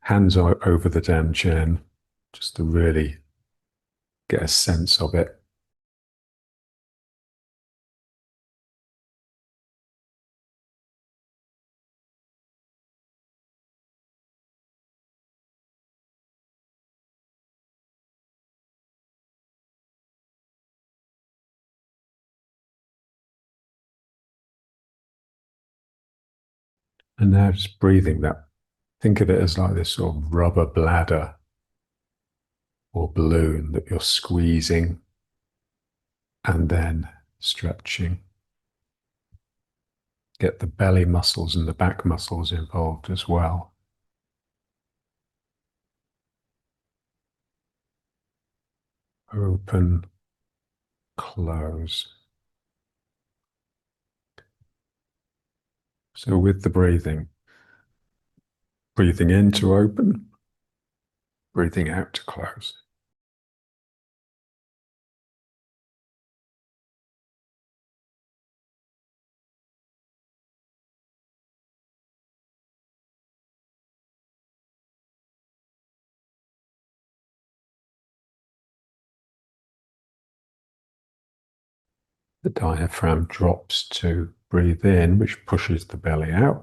Hands over the down chin, just to really get a sense of it. And now just breathing that. Think of it as like this sort of rubber bladder or balloon that you're squeezing and then stretching. Get the belly muscles and the back muscles involved as well. Open, close. So with the breathing in to open, breathing out to close. The diaphragm drops to breathe in, which pushes the belly out,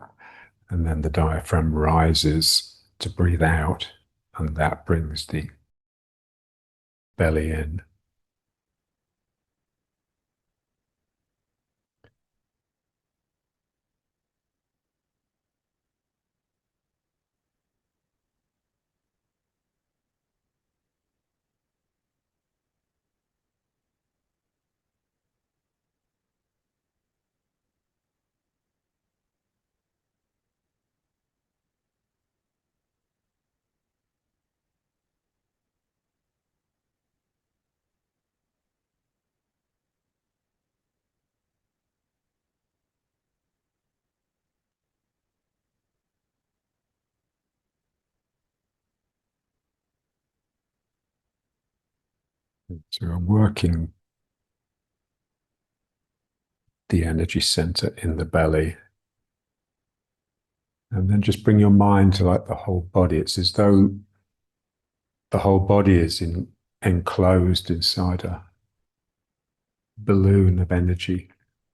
and then the diaphragm rises to breathe out, and that brings the belly in. So we're working the energy center in the belly. And then just bring your mind to like the whole body. It's as though the whole body is enclosed inside a balloon of energy.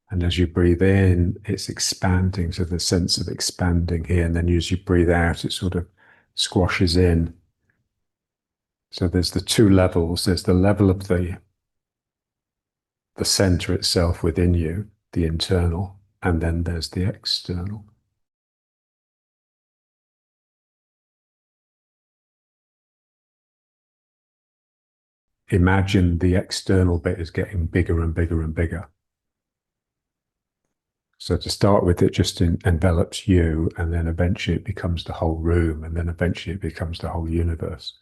And as you breathe in, it's expanding. So the sense of expanding here. And then as you breathe out, it sort of squashes in. So there's the two levels. There's the level of the center itself within you, the internal, and then there's the external. Imagine the external bit is getting bigger and bigger and bigger. So to start with, it just envelops you, and then eventually it becomes the whole room, and then eventually it becomes the whole universe.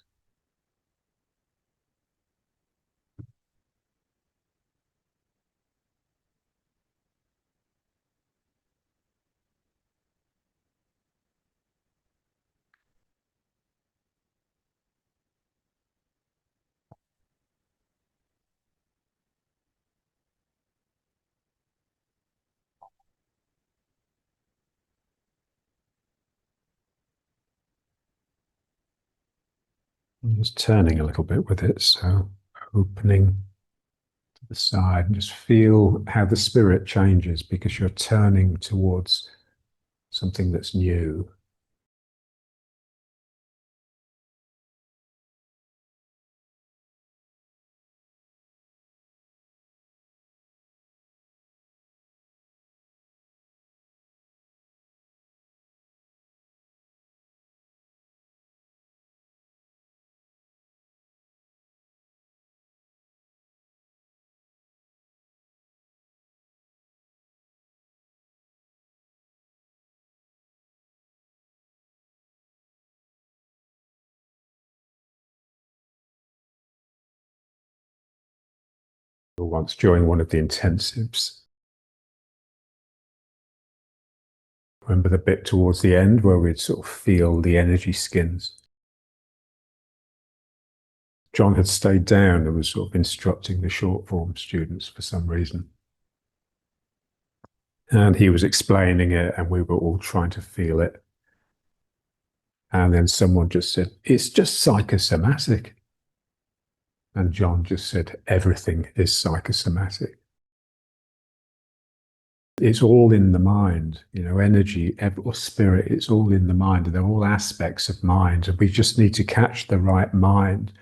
I'm just turning a little bit with it, so opening to the side, and just feel how the spirit changes because you're turning towards something that's new. Once during one of the intensives, remember the bit towards the end where we'd sort of feel the energy skins? John had stayed down and was sort of instructing the short form students for some reason. And he was explaining it, and we were all trying to feel it. And then someone just said, it's just psychosomatic. And John just said, everything is psychosomatic. It's all in the mind, energy or spirit, it's all in the mind. They're all aspects of mind. And we just need to catch the right mind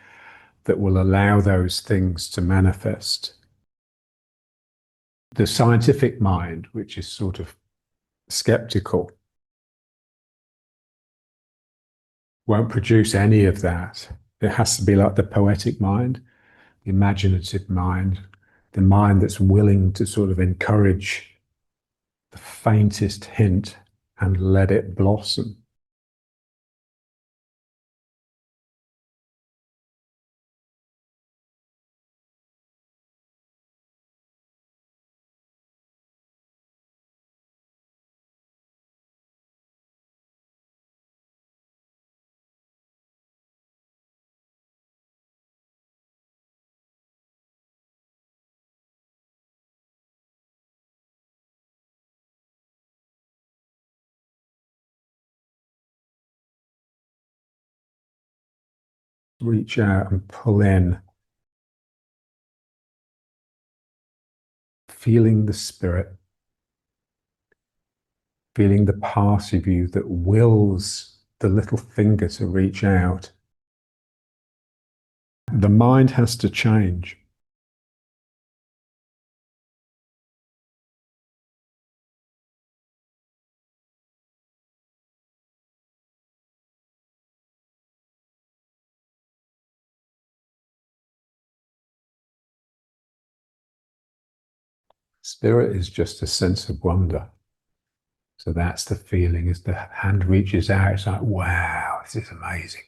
that will allow those things to manifest. The scientific mind, which is sort of skeptical, won't produce any of that. It has to be like the poetic mind, the imaginative mind, the mind that's willing to sort of encourage the faintest hint and let it blossom. Reach out and pull in, feeling the spirit, feeling the part of you that wills the little finger to reach out. The mind has to change. Spirit is just a sense of wonder. So that's the feeling as the hand reaches out. It's like, wow, this is amazing.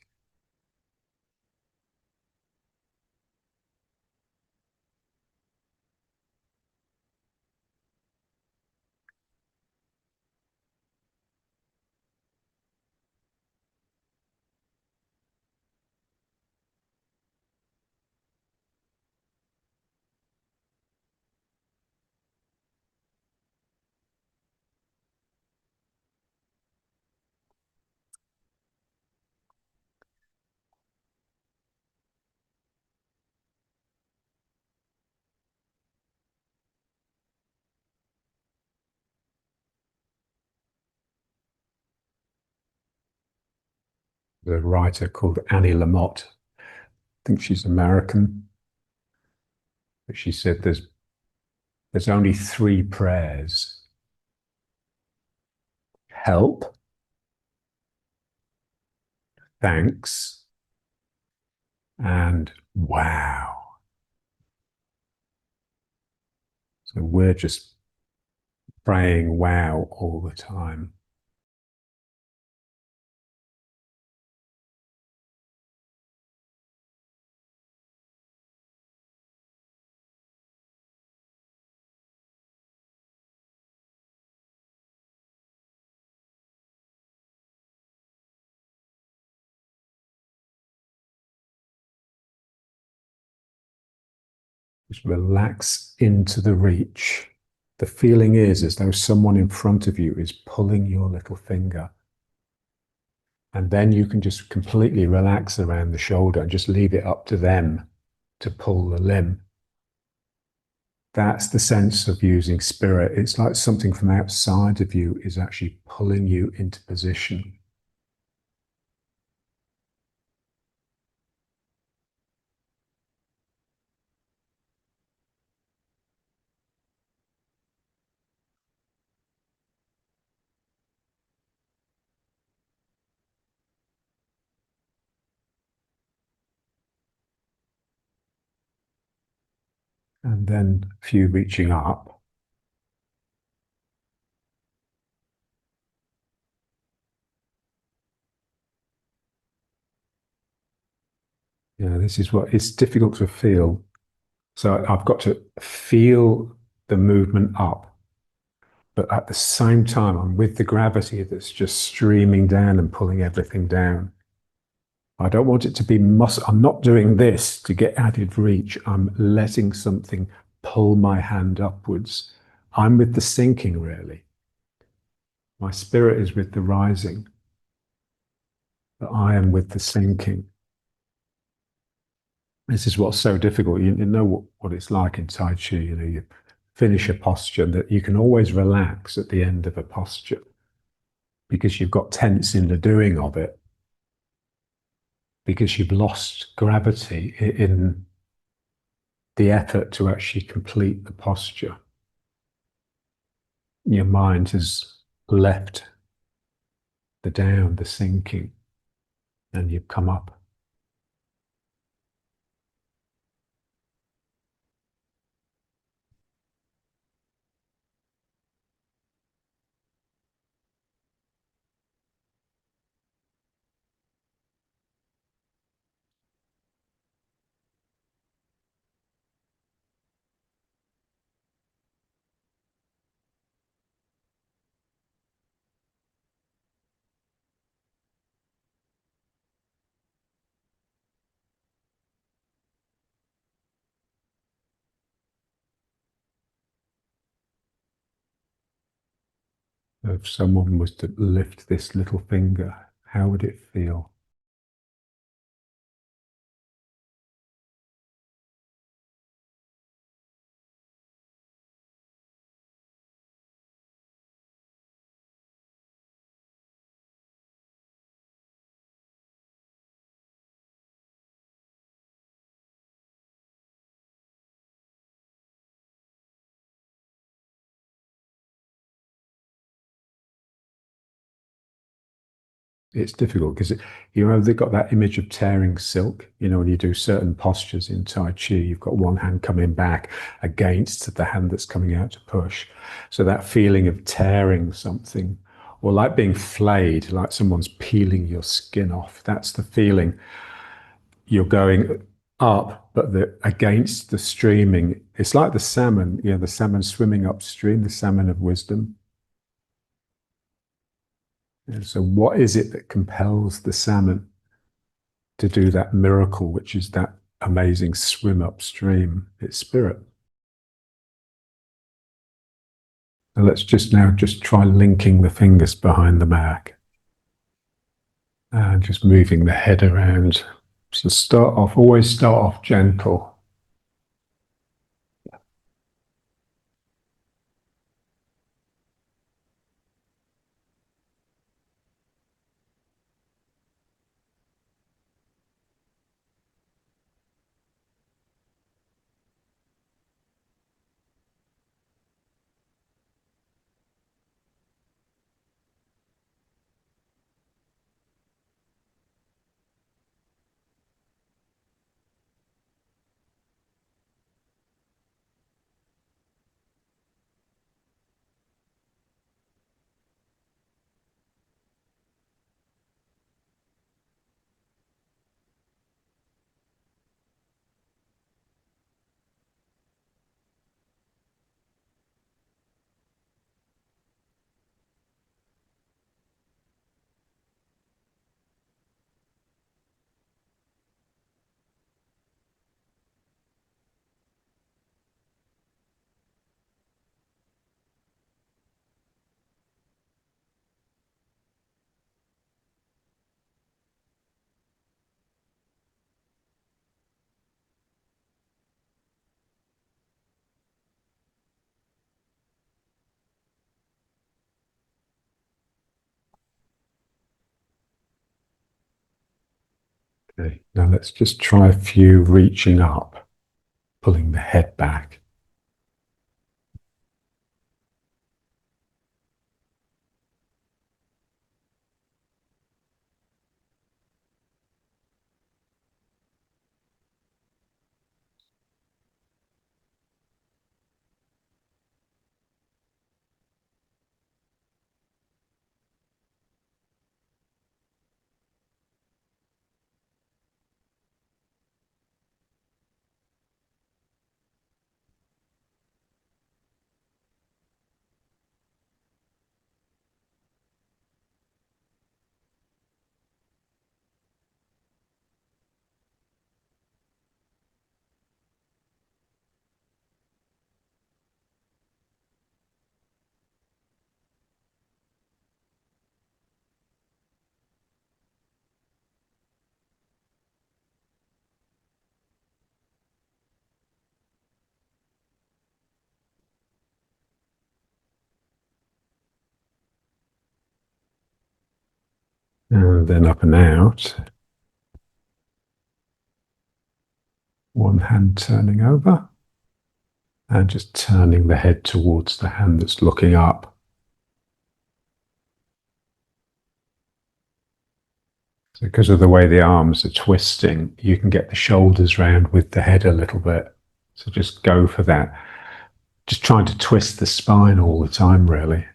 There's a writer called Annie Lamott. I think she's American. But she said there's only three prayers: help, thanks, and wow. So we're just praying wow all the time. Just relax into the reach. The feeling is as though someone in front of you is pulling your little finger. And then you can just completely relax around the shoulder and just leave it up to them to pull the limb. That's the sense of using spirit. It's like something from outside of you is actually pulling you into position. And then a few reaching up. This is what it's difficult to feel. So I've got to feel the movement up, but at the same time, I'm with the gravity that's just streaming down and pulling everything down. I don't want it to be muscle. I'm not doing this to get added reach. I'm letting something pull my hand upwards. I'm with the sinking, really. My spirit is with the rising. that I am with the sinking. This is what's so difficult. You know what it's like in Tai Chi. You know, you finish a posture that you can always relax at the end of a posture because you've got tense in the doing of it, because you've lost gravity in the effort to actually complete the posture. Your mind has left the down, the sinking, and you've come up. If someone was to lift this little finger, how would it feel? It's difficult because you know they've got that image of tearing silk. You know, when you do certain postures in Tai Chi, you've got one hand coming back against the hand that's coming out to push. So that feeling of tearing something, or like being flayed, like someone's peeling your skin off. That's the feeling. You're going up, but against the streaming. It's like the salmon. You know, the salmon swimming upstream, the salmon of wisdom. And so, what is it that compels the salmon to do that miracle, which is that amazing swim upstream? It's spirit. And let's just try linking the fingers behind the back and just moving the head around. So always start off gentle. Okay. Now let's just try a few reaching up, pulling the head back. And then up and out. One hand turning over and just turning the head towards the hand that's looking up. So because of the way the arms are twisting, you can get the shoulders round with the head a little bit. So just go for that. Just trying to twist the spine all the time, really.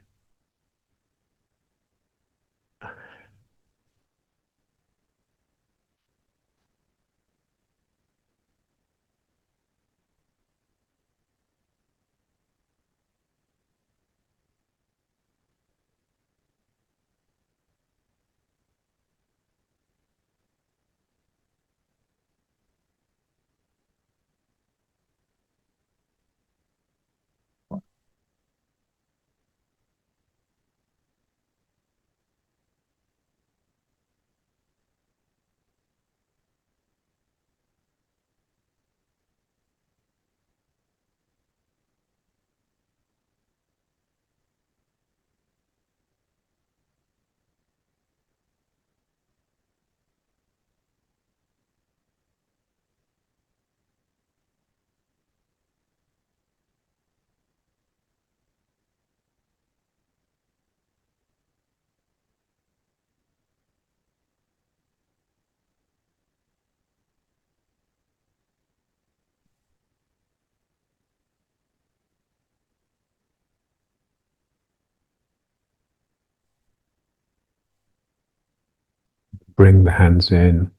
Bring the hands in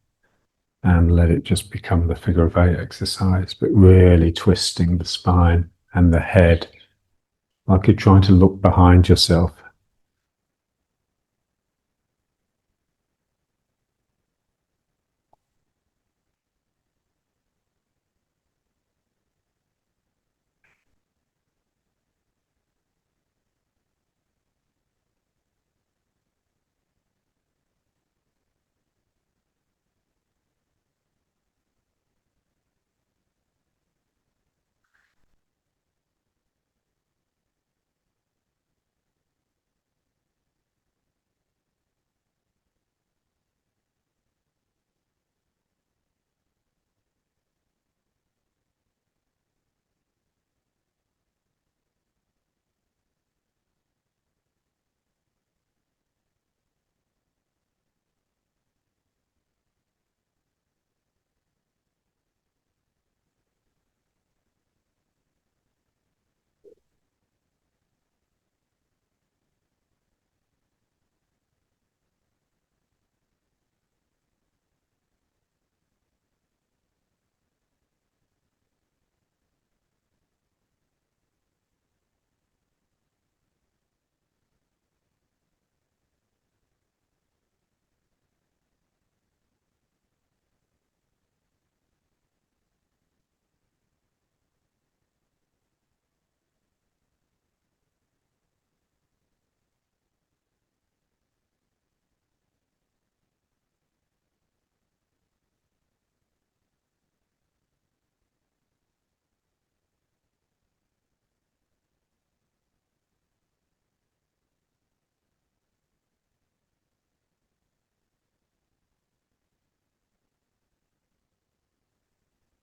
and let it just become the figure of eight exercise, but really twisting the spine and the head like you're trying to look behind yourself.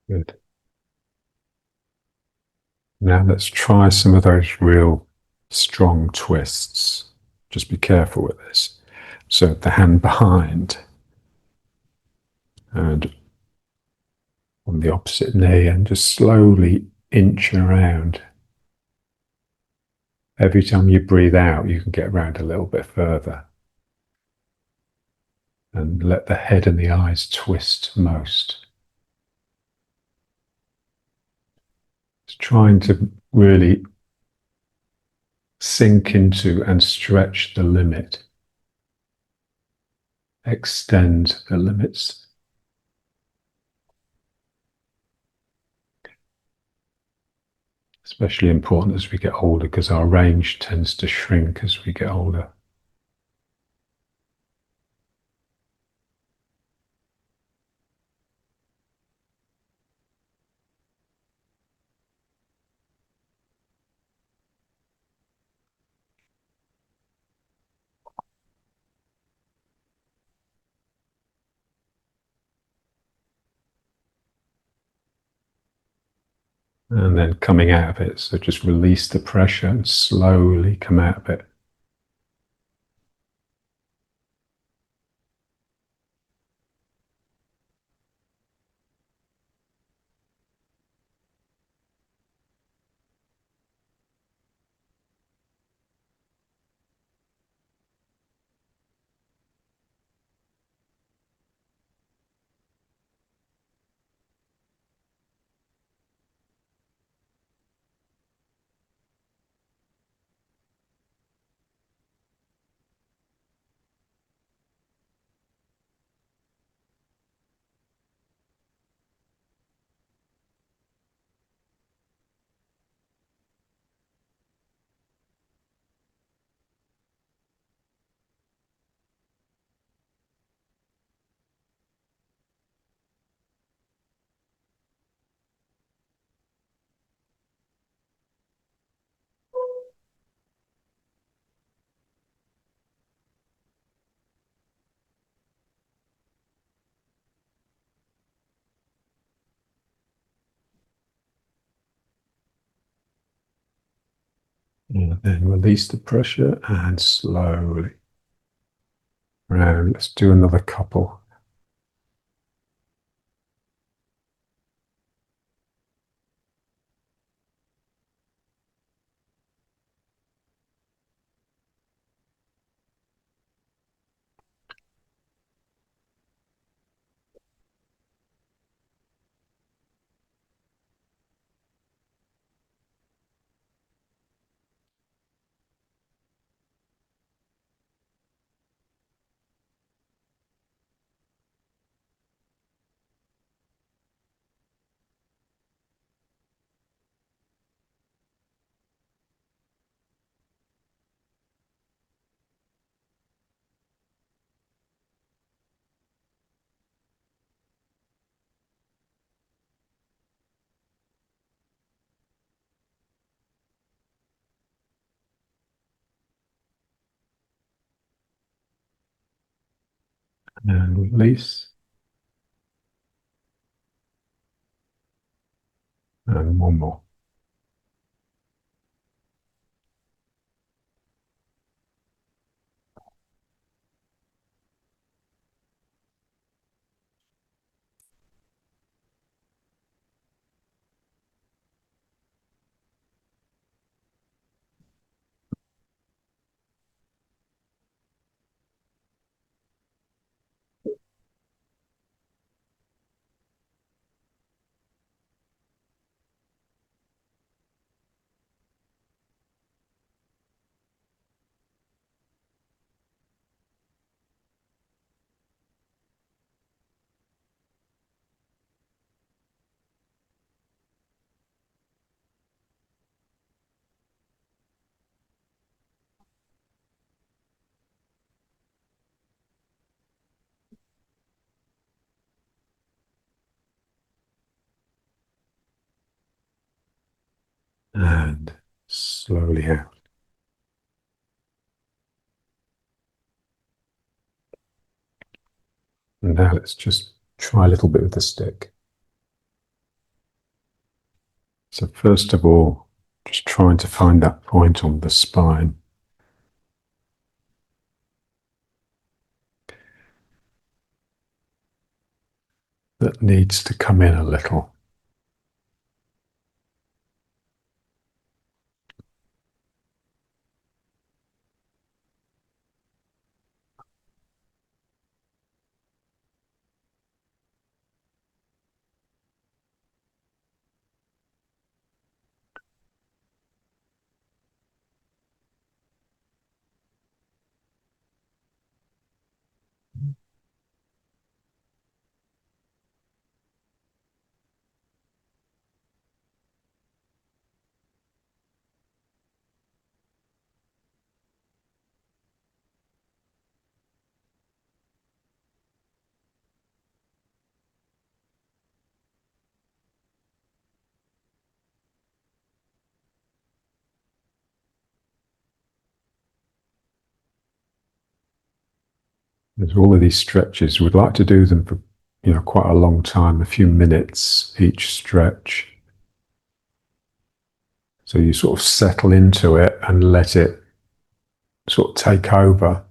Good. Now let's try some of those real strong twists. Just be careful with this. So the hand behind and on the opposite knee, and just slowly inch around. Every time you breathe out, you can get around a little bit further. And let the head and the eyes twist most. It's trying to really sink into and stretch the limit, extend the limits. Especially important as we get older because our range tends to shrink as we get older. and then coming out of it. So just release the pressure and slowly come out of it. And then release the pressure and slowly round. Let's do another couple. And release. And one more. And slowly out. And now let's just try a little bit with the stick. So first of all, just trying to find that point on the spine. That needs to come in a little. There's all of these stretches. We'd like to do them for, quite a long time, a few minutes each stretch. So you sort of settle into it and let it sort of take over.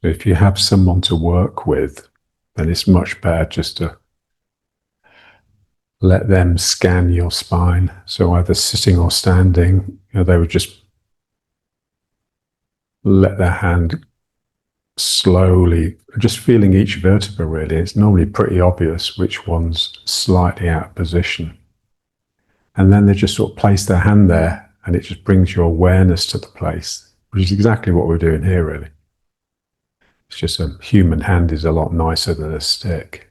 If you have someone to work with, then it's much better just to let them scan your spine. So either sitting or standing, they would just let their hand slowly, just feeling each vertebra really. It's normally pretty obvious which one's slightly out of position. And then they just sort of place their hand there and it just brings your awareness to the place, which is exactly what we're doing here really. It's just a human hand is a lot nicer than a stick.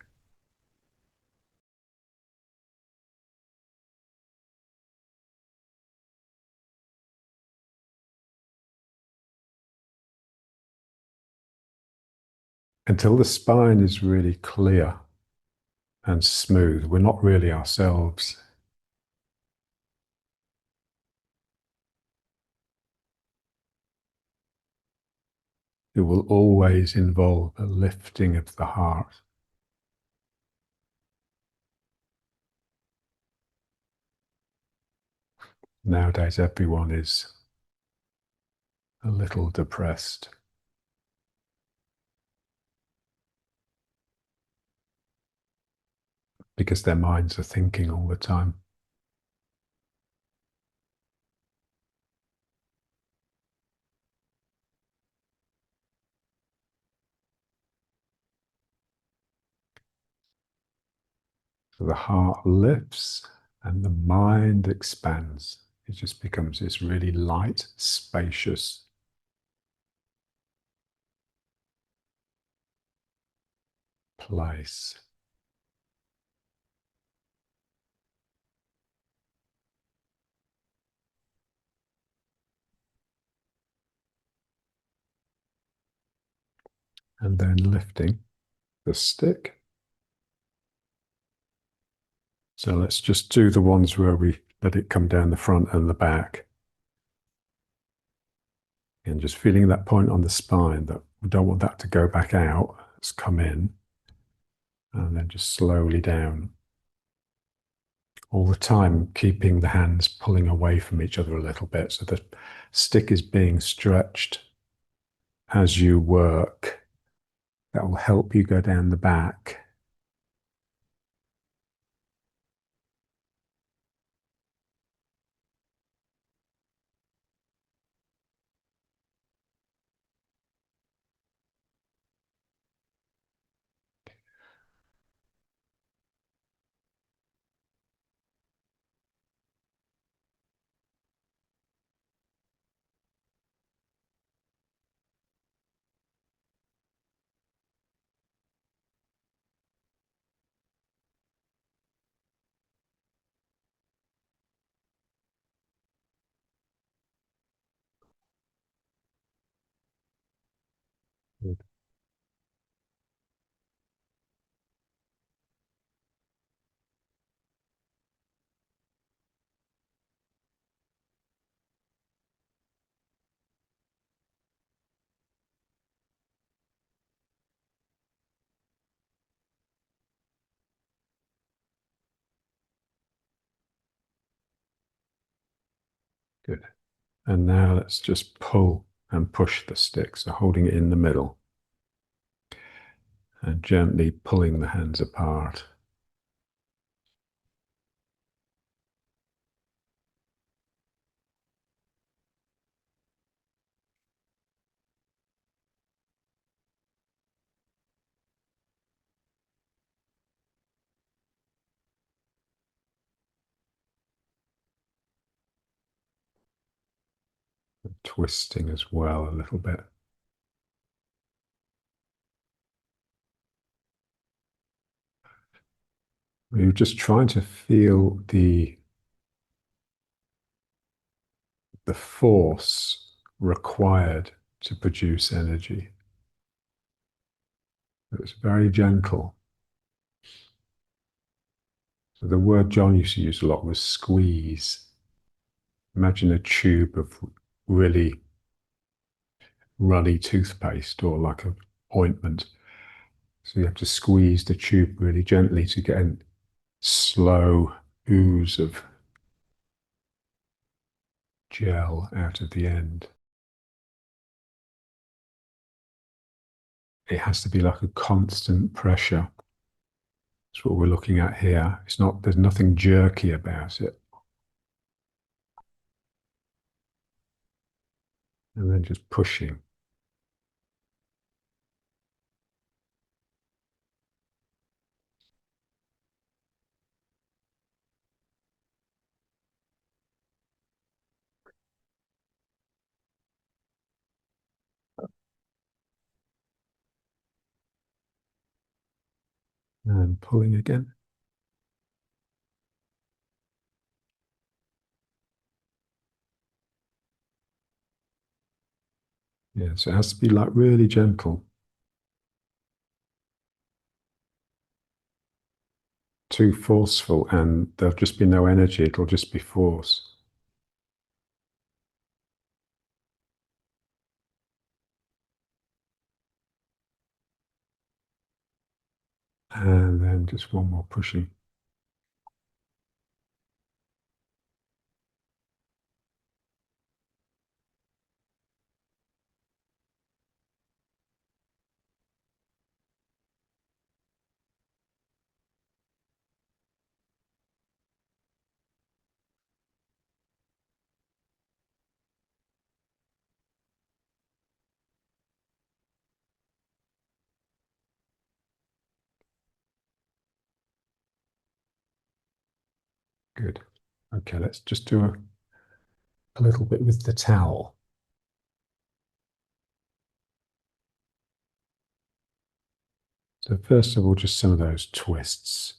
Until the spine is really clear and smooth, we're not really ourselves. It will always involve a lifting of the heart. Nowadays, everyone is a little depressed because their minds are thinking all the time. So the heart lifts and the mind expands. It just becomes this really light, spacious place. And then lifting the stick. So let's just do the ones where we let it come down the front and the back. And just feeling that point on the spine, that we don't want that to go back out. Let's come in and then just slowly down. All the time keeping the hands pulling away from each other a little bit so the stick is being stretched as you work. That will help you go down the back. Good. Good. And now let's just pull and push the stick, so holding it in the middle. and gently pulling the hands apart. Twisting as well a little bit. You're just trying to feel the force required to produce energy. It's very gentle. So the word John used to use a lot was squeeze. Imagine a tube of really runny toothpaste or like an ointment. So you have to squeeze the tube really gently to get a slow ooze of gel out of the end. It has to be like a constant pressure. That's what we're looking at here. It's not, there's nothing jerky about it. And then just pushing. And pulling again. Yeah, so it has to be like really gentle. Too forceful and there'll just be no energy. It'll just be force. And then just one more pushing. Good. Okay, let's just do a little bit with the towel. So first of all, just some of those twists.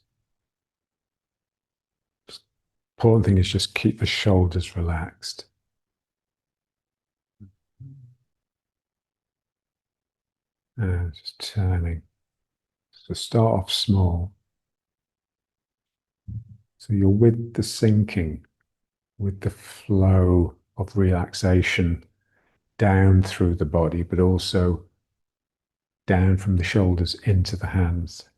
Important thing is just keep the shoulders relaxed. And just turning. So start off small. So you're with the sinking, with the flow of relaxation down through the body, but also down from the shoulders into the hands.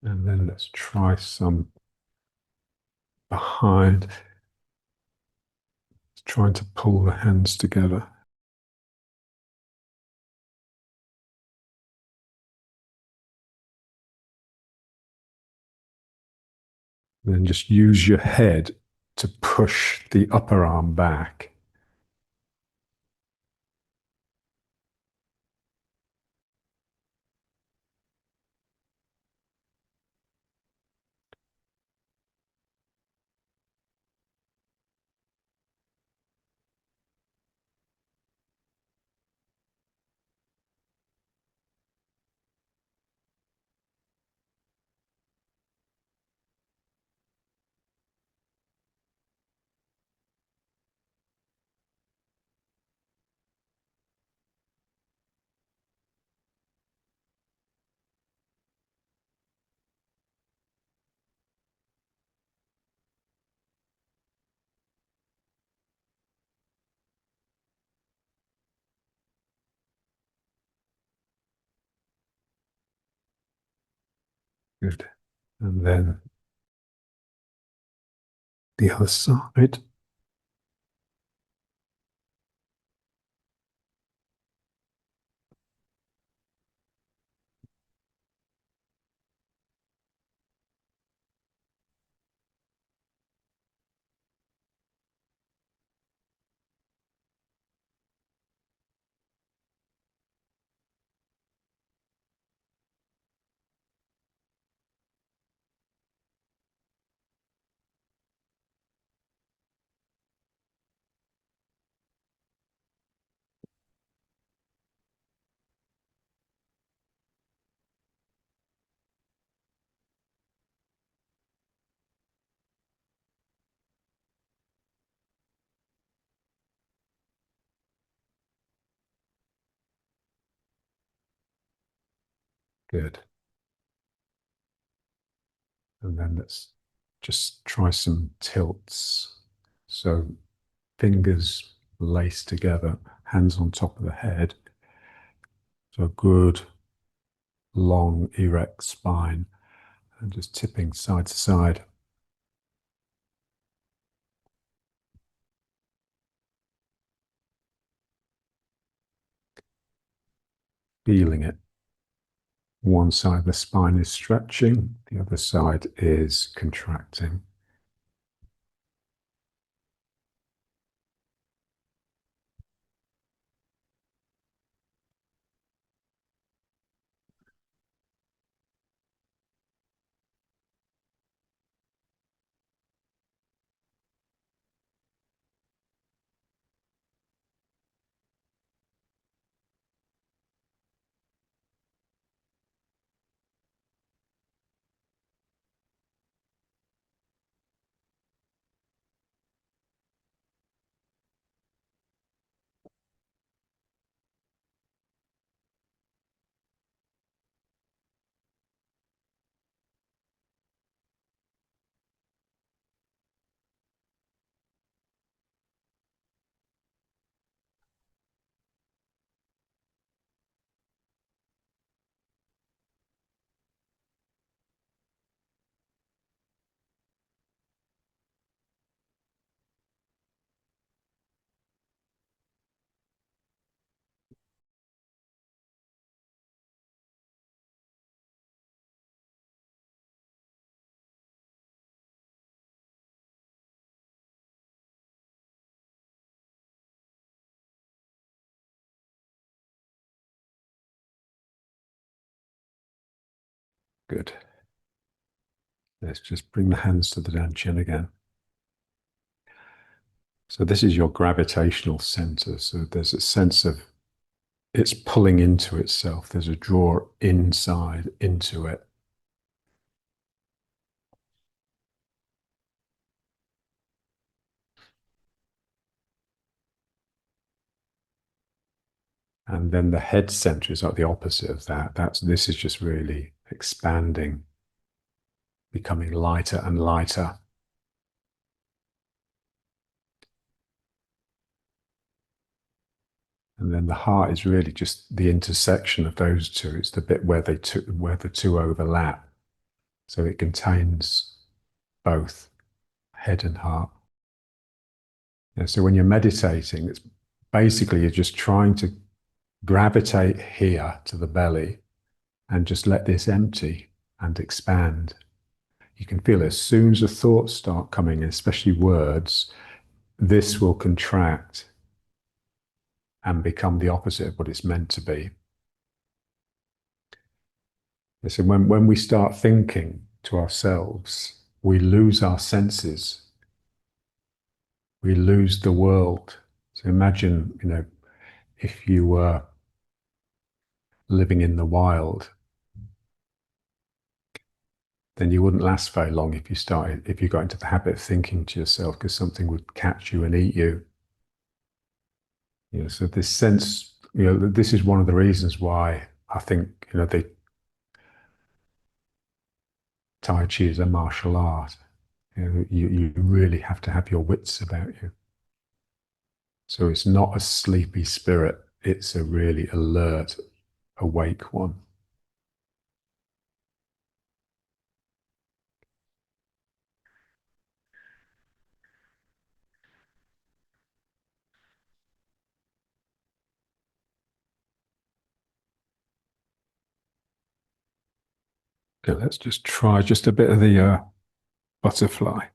And then let's try some behind, trying to pull the hands together. And then just use your head to push the upper arm back. Good. And then the other side. Good. And then let's just try some tilts. So fingers laced together, hands on top of the head. So a good, long, erect spine, and just tipping side to side. Feeling it. One side of the spine is stretching, the other side is contracting. Good. Let's just bring the hands to the dantian again. So this is your gravitational center. So there's a sense of it's pulling into itself. There's a draw inside into it. And then the head center is like the opposite of that. This is just really expanding, becoming lighter and lighter. And then the heart is really just the intersection of those two. It's the bit where where the two overlap. So it contains both head and heart. Yeah, so when you're meditating, it's basically you're just trying to gravitate here to the belly and just let this empty and expand. You can feel as soon as the thoughts start coming, especially words, this will contract and become the opposite of what it's meant to be. So when we start thinking to ourselves, we lose our senses, we lose the world. So imagine, if you were living in the wild, then you wouldn't last very long if you got into the habit of thinking to yourself, because something would catch you and eat you. So this sense, this is one of the reasons why I think, the Tai Chi is a martial art. You really have to have your wits about you. So it's not a sleepy spirit, it's a really alert, awake one. Okay, let's just try just a bit of the butterfly.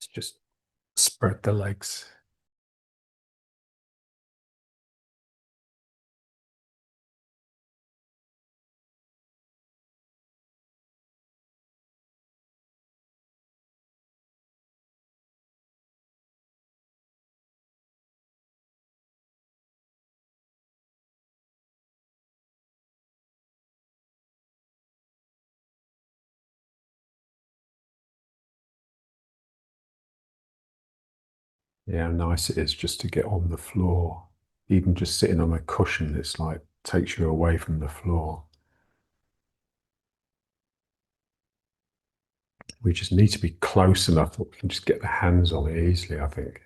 Let's just spread the legs. Yeah, how nice it is just to get on the floor. Even just sitting on a cushion, it's like takes you away from the floor. We just need to be close enough that we can just get the hands on it easily, I think.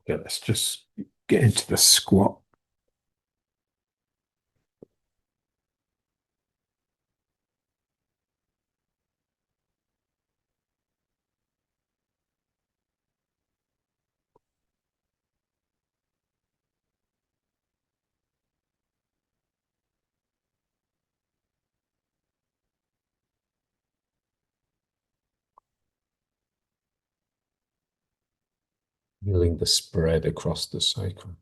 Okay, let's just get into the squat. Feeling the spread across the sacrum.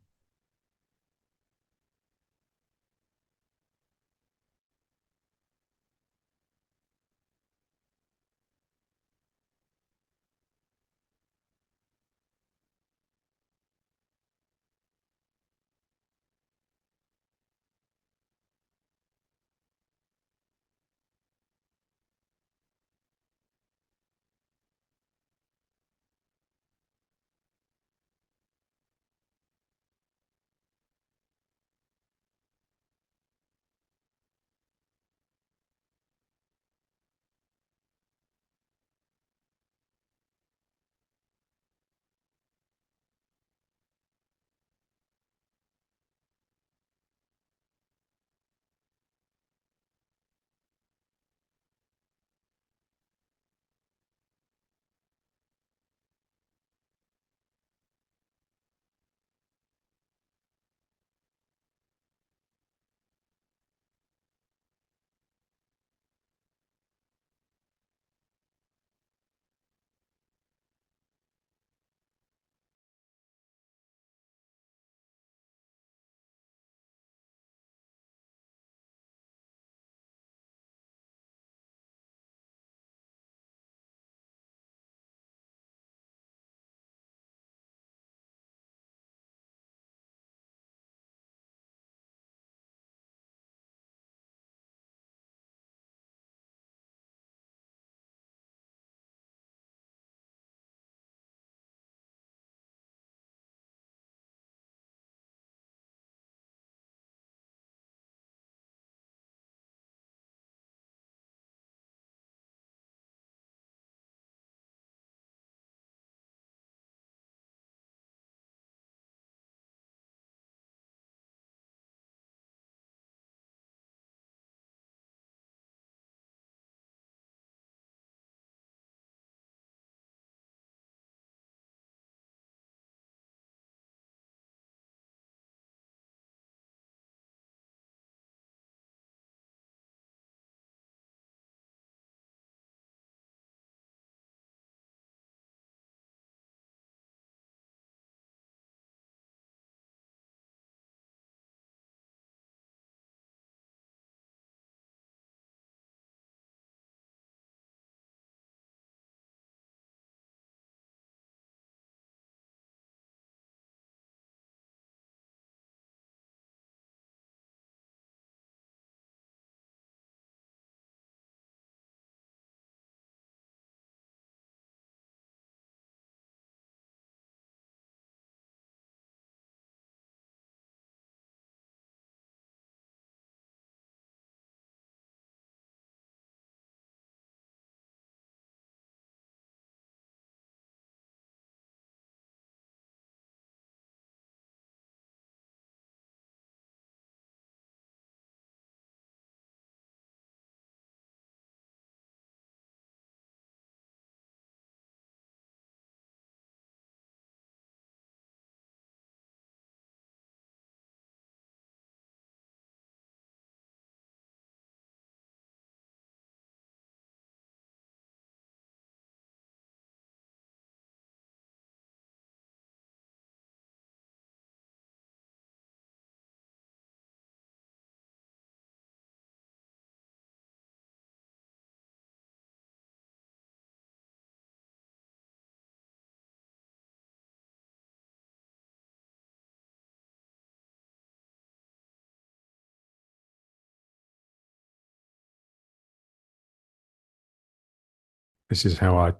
This is how I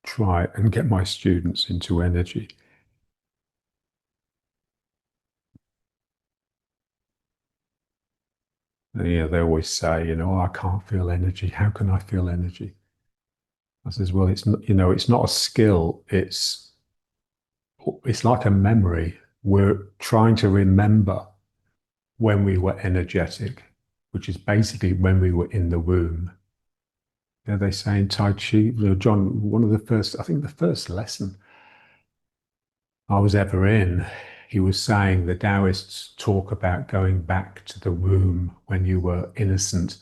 try and get my students into energy. And, they always say, "Oh, I can't feel energy. How can I feel energy?" I says, "Well, it's not, it's not a skill. It's it's like a memory. We're trying to remember when we were energetic, which is basically when we were in the womb. Yeah, they say in Tai Chi, John, one of the first, I think the first lesson I was ever in, he was saying the Taoists talk about going back to the womb when you were innocent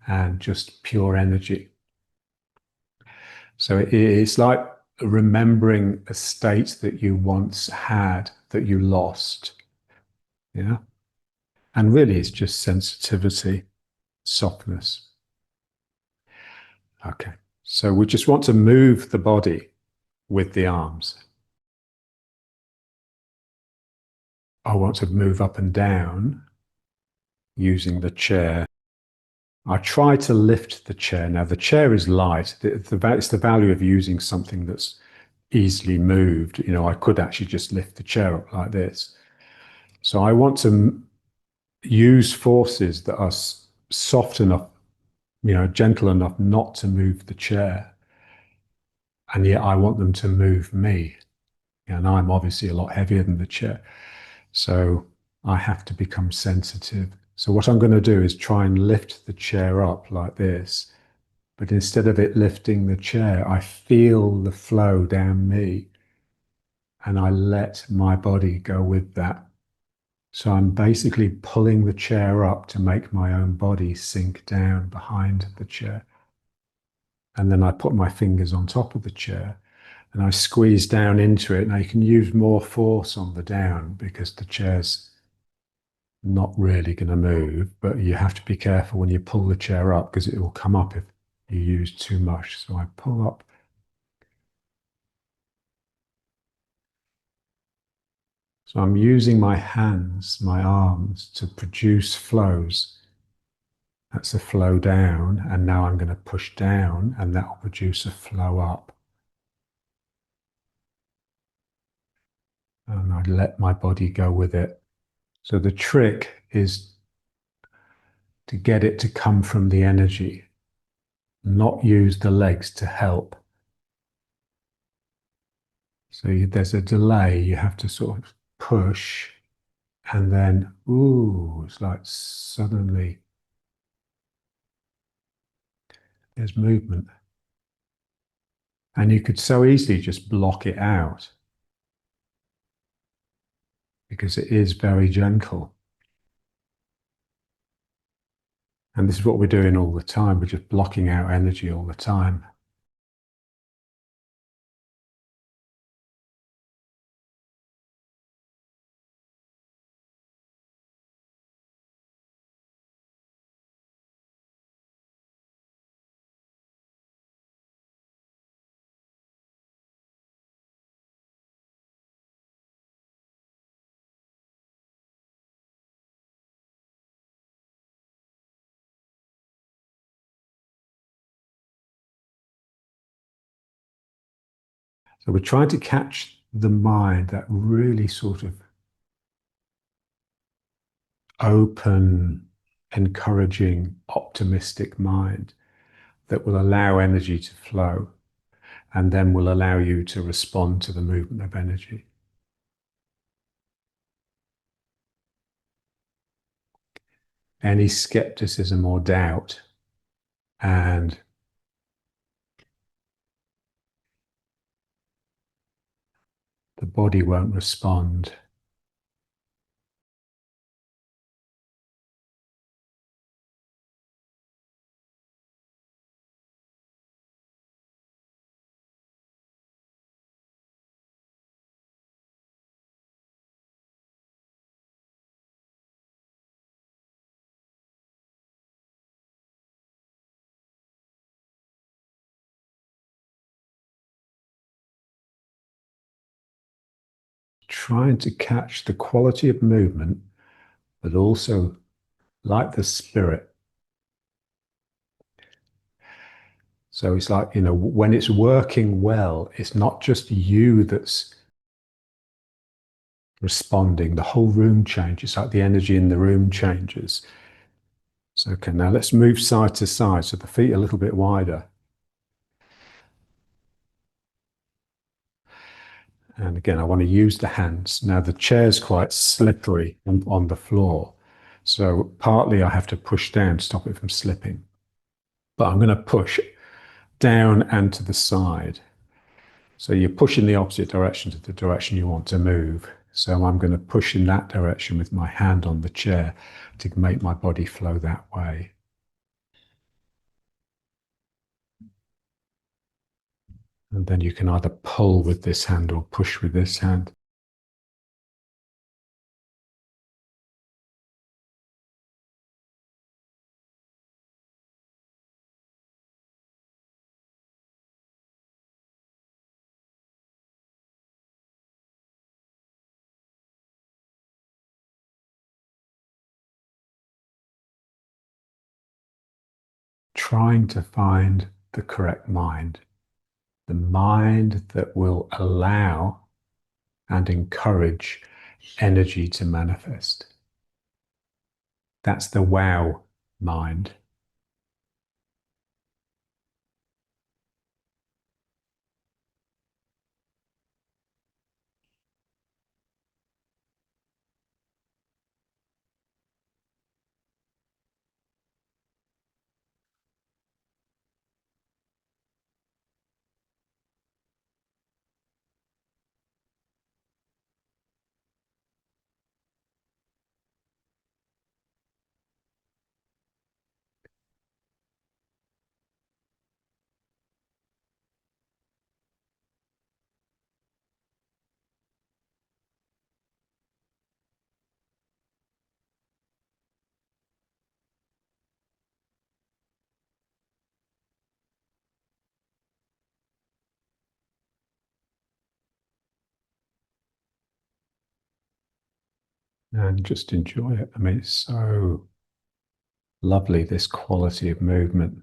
and just pure energy. So it's like remembering a state that you once had that you lost. Yeah. And really, it's just sensitivity, softness. Okay. So we just want to move the body with the arms. I want to move up and down using the chair. I try to lift the chair. Now, the chair is light. It's the value of using something that's easily moved. I could actually just lift the chair up like this. So I want to use forces that are soft enough, gentle enough not to move the chair. And yet I want them to move me. And I'm obviously a lot heavier than the chair. So I have to become sensitive. So what I'm going to do is try and lift the chair up like this. But instead of it lifting the chair, I feel the flow down me. And I let my body go with that. So I'm basically pulling the chair up to make my own body sink down behind the chair. And then I put my fingers on top of the chair and I squeeze down into it. Now you can use more force on the down because the chair's not really going to move, but you have to be careful when you pull the chair up because it will come up if you use too much. So I pull up. So I'm using my hands, my arms to produce flows. That's a flow down, and now I'm going to push down, and that will produce a flow up. And I let my body go with it. So the trick is to get it to come from the energy, not use the legs to help. So there's a delay. You have to sort of push, and then, ooh, it's like suddenly there's movement. And you could so easily just block it out because it is very gentle. And this is what we're doing all the time. We're just blocking out energy all the time. So we're trying to catch the mind, that really sort of open, encouraging, optimistic mind that will allow energy to flow and then will allow you to respond to the movement of energy. Any skepticism or doubt and the body won't respond. Trying to catch the quality of movement, but also like the spirit. So it's like, when it's working well, it's not just you that's responding, the whole room changes. It's like the energy in the room changes. So, okay, now let's move side to side. So the feet a little bit wider. And again, I want to use the hands. Now the chair's quite slippery on the floor. So partly I have to push down to stop it from slipping. But I'm going to push down and to the side. So you're pushing the opposite direction to the direction you want to move. So I'm going to push in that direction with my hand on the chair to make my body flow that way. And then you can either pull with this hand or push with this hand. Trying to find the correct mind, the mind that will allow and encourage energy to manifest. That's the wow mind. And just enjoy it. I mean, it's so lovely, this quality of movement.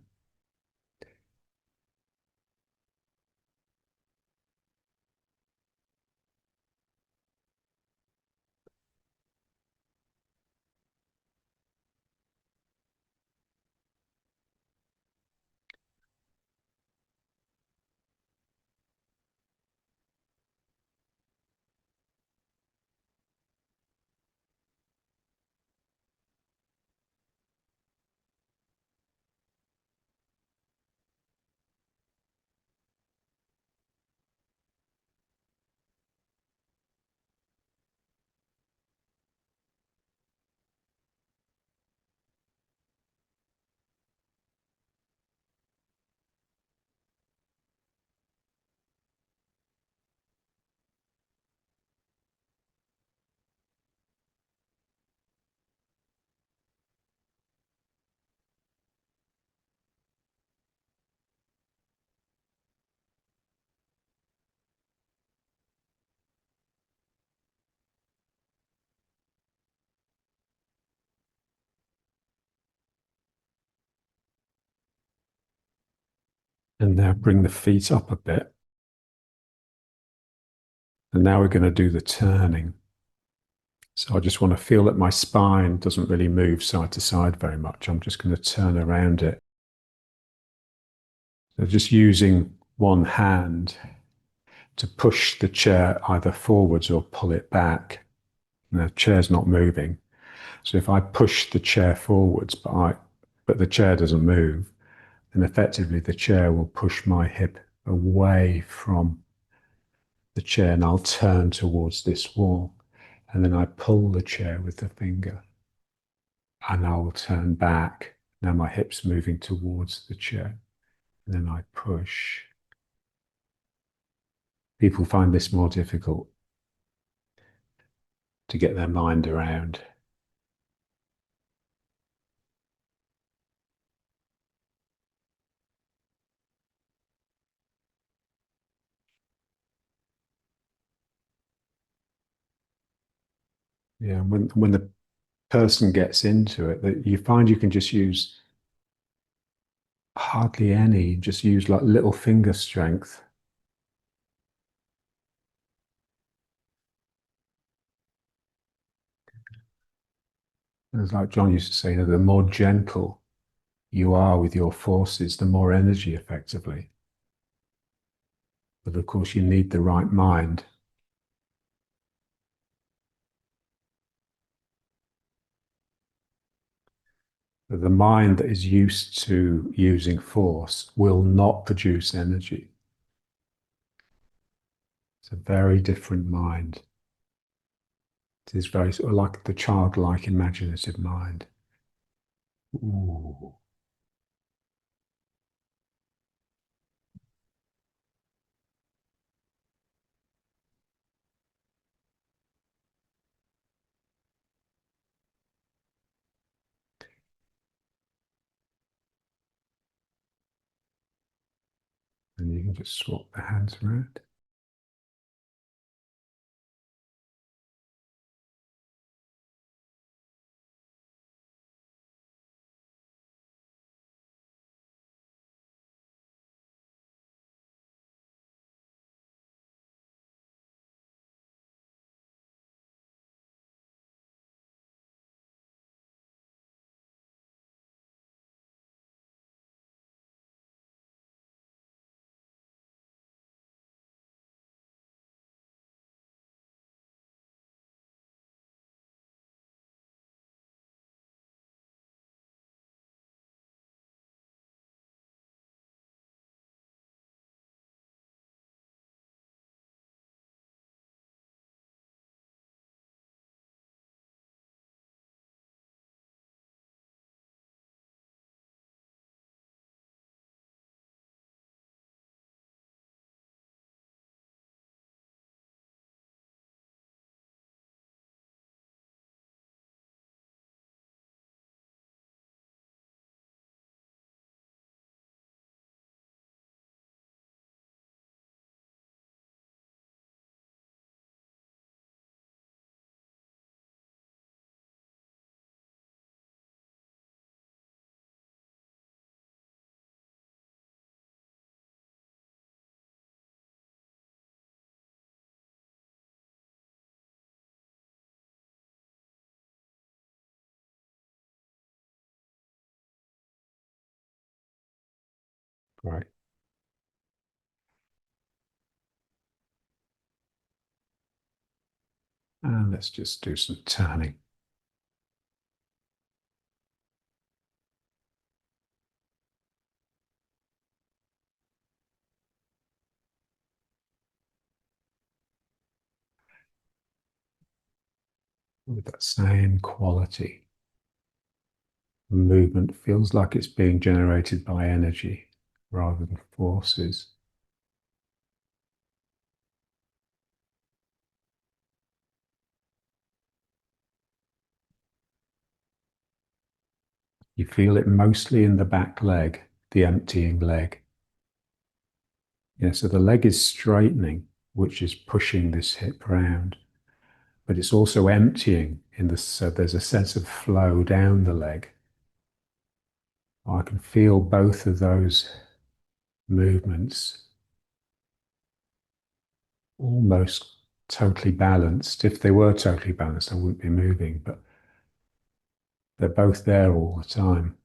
And now bring the feet up a bit. And now we're going to do the turning. So I just want to feel that my spine doesn't really move side to side very much. I'm just going to turn around it. So just using one hand to push the chair either forwards or pull it back. And the chair's not moving. So if I push the chair forwards, but the chair doesn't move, then effectively the chair will push my hip away from the chair and I'll turn towards this wall. And then I pull the chair with the finger and I will turn back. Now my hip's moving towards the chair. And then I push. People find this more difficult to get their mind around. Yeah, when the person gets into it, that you find you can just use hardly any, just use like little finger strength. And it's like John used to say, that the more gentle you are with your forces, the more energy effectively. But of course, you need the right mind But the mind that is used to using force will not produce energy. It's a very different mind. It is very sort of like the childlike imaginative mind. Ooh. And you can just swap the hands around. Right. And let's just do some turning. With that same quality. The movement feels like it's being generated by energy rather than forces. You feel it mostly in the back leg, the emptying leg. Yeah, so the leg is straightening, which is pushing this hip round, but it's also emptying in the, so there's a sense of flow down the leg. I can feel both of those movements almost totally balanced. If they were totally balanced, I wouldn't be moving, but they're both there all the time.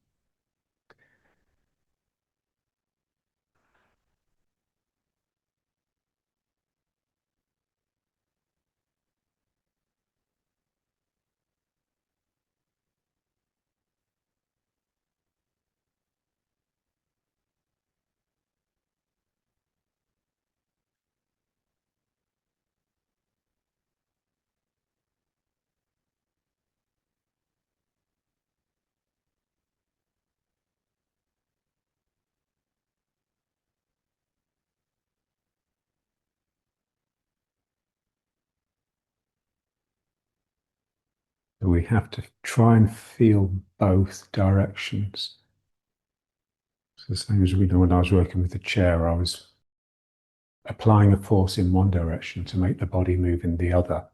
So we have to try and feel both directions. It's the same as we know when I was working with the chair, I was applying a force in one direction to make the body move in the other.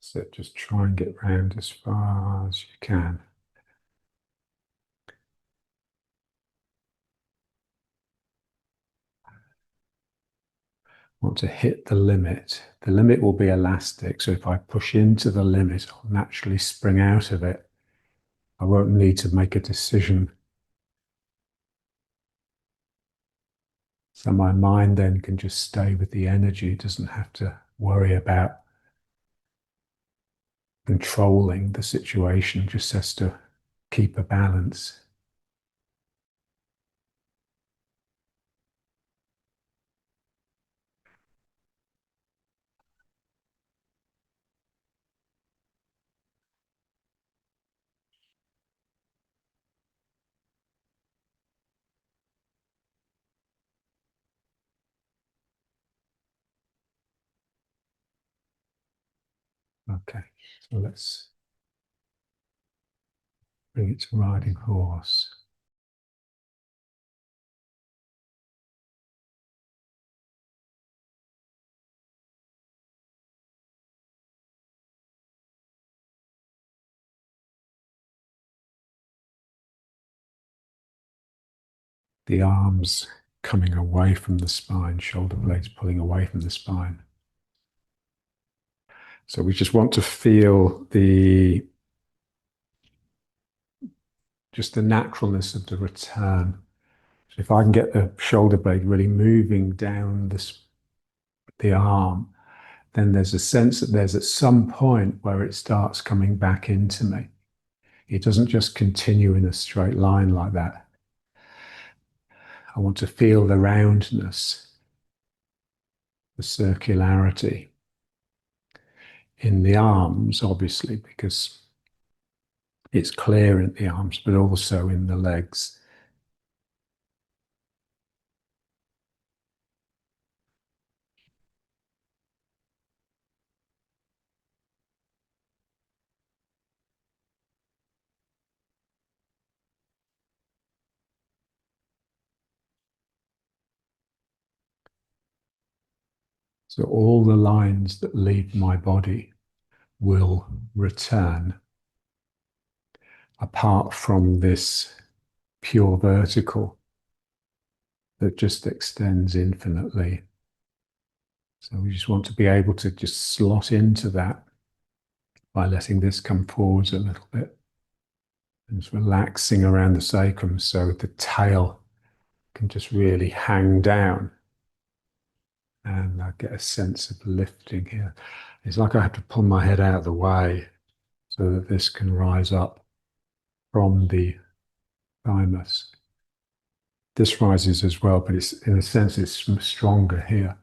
So just try and get round as far as you can. Want to hit the limit. The limit will be elastic, so if I push into the limit, I'll naturally spring out of it. I won't need to make a decision. So my mind then can just stay with the energy. It doesn't have to worry about controlling the situation, just has to keep a balance. Okay, so let's bring it to riding horse. The arms coming away from the spine, shoulder blades pulling away from the spine. So we just want to feel just the naturalness of the return. So if I can get the shoulder blade really moving down the arm, then there's a sense that there's at some point where it starts coming back into me. It doesn't just continue in a straight line like that. I want to feel the roundness, the circularity in the arms, obviously, because it's clear in the arms, but also in the legs. So all the lines that leave my body will return apart from this pure vertical that just extends infinitely. So we just want to be able to just slot into that by letting this come forwards a little bit and just relaxing around the sacrum so the tail can just really hang down. And I get a sense of lifting here. It's like I have to pull my head out of the way so that this can rise up from the thymus. This rises as well, but it's in a sense it's stronger here.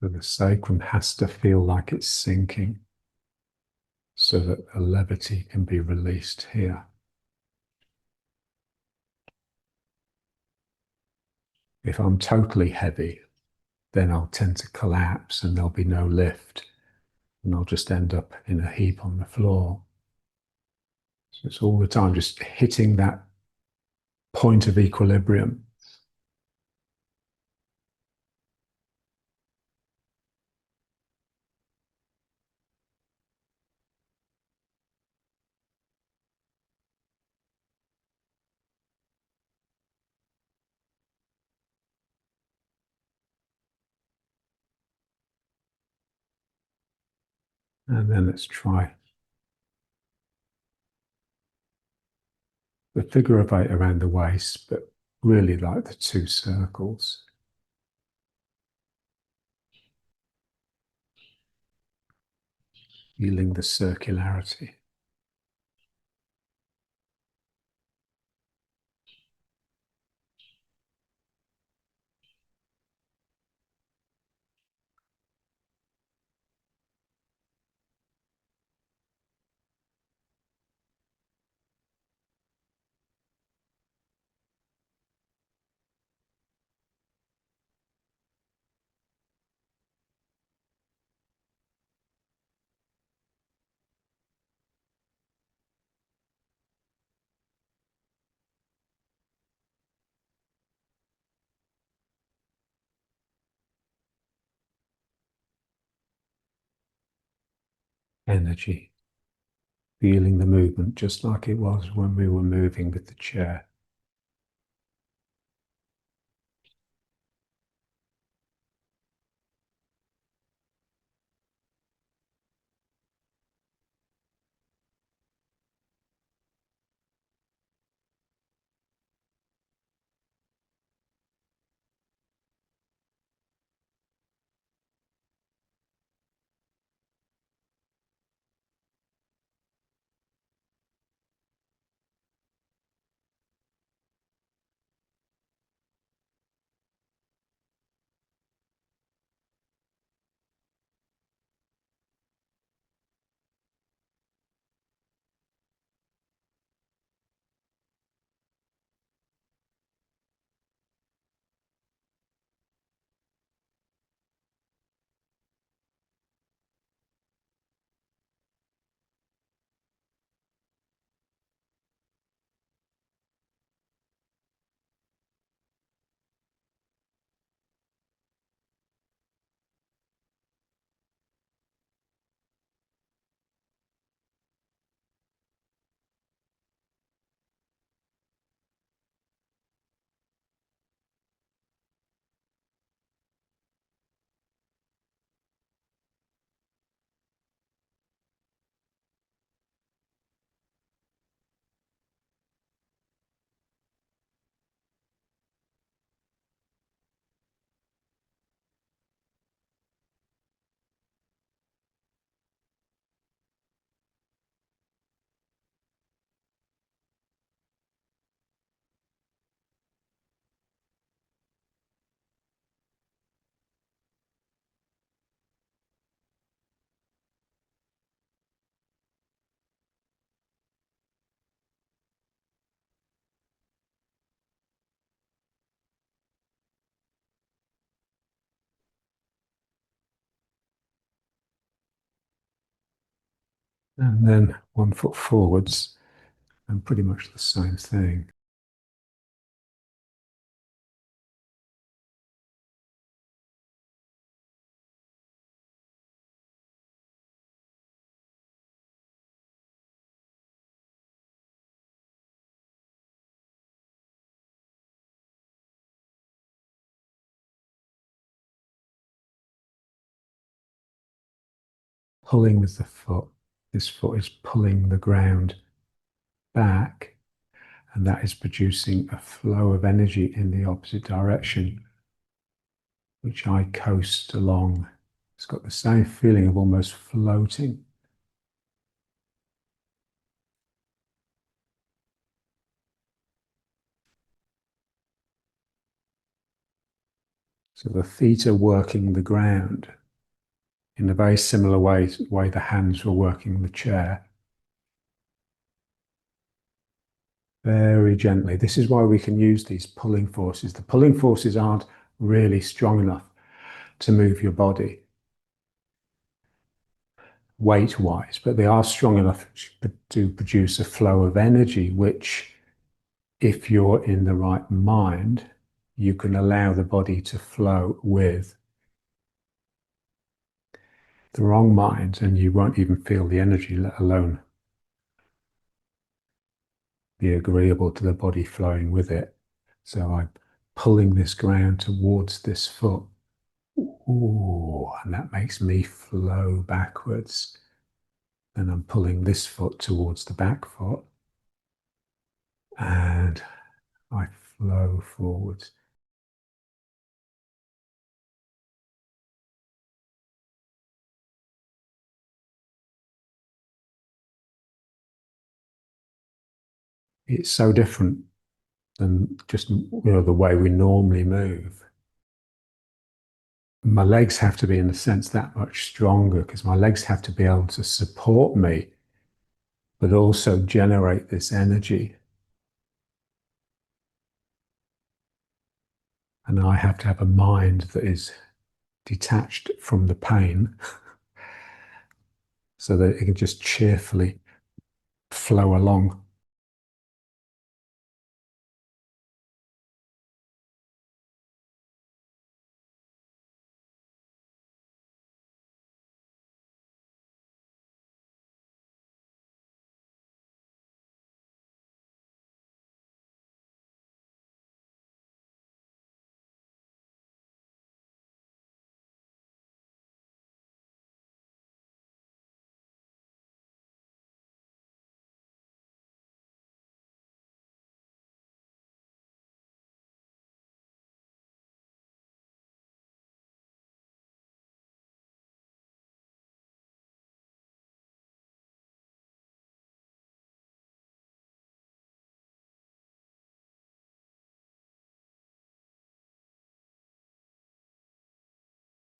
So the sacrum has to feel like it's sinking so that the levity can be released here. If I'm totally heavy, then I'll tend to collapse and there'll be no lift, and I'll just end up in a heap on the floor. So it's all the time just hitting that point of equilibrium. And then let's try the figure of eight around the waist, but really like the two circles. Feeling the circularity. energy, feeling the movement just like it was when we were moving with the chair. And then 1 foot forwards, and pretty much the same thing. Pulling with the foot. This foot is pulling the ground back, and that is producing a flow of energy in the opposite direction, which I coast along. It's got the same feeling of almost floating. So the feet are working the ground in a very similar way to the way the hands were working the chair. Very gently. This is why we can use these pulling forces. The pulling forces aren't really strong enough to move your body weight-wise, but they are strong enough to produce a flow of energy, which, if you're in the right mind, you can allow the body to flow with. The wrong mind, and you won't even feel the energy, let alone be agreeable to the body flowing with it. So I'm pulling this ground towards this foot. Ooh, and that makes me flow backwards. And I'm pulling this foot towards the back foot. And I flow forwards. It's so different than just the way we normally move. My legs have to be, in a sense, that much stronger because my legs have to be able to support me, but also generate this energy. And I have to have a mind that is detached from the pain so that it can just cheerfully flow along.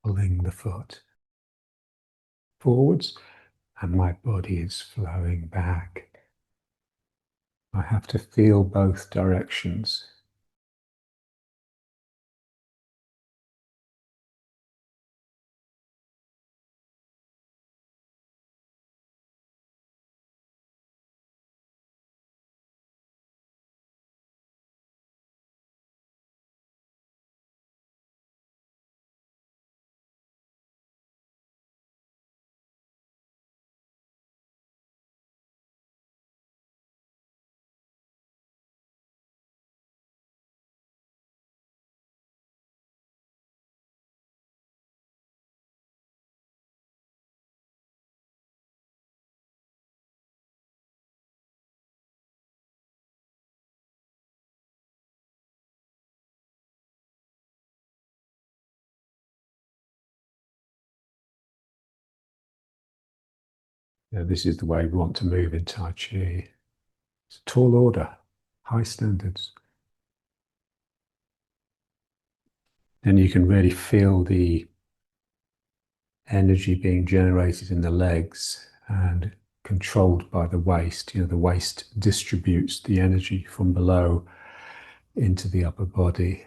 pulling the foot forwards, and my body is flowing back. I have to feel both directions. This is the way we want to move in Tai Chi. It's a tall order, high standards. Then you can really feel the energy being generated in the legs and controlled by the waist. The waist distributes the energy from below into the upper body.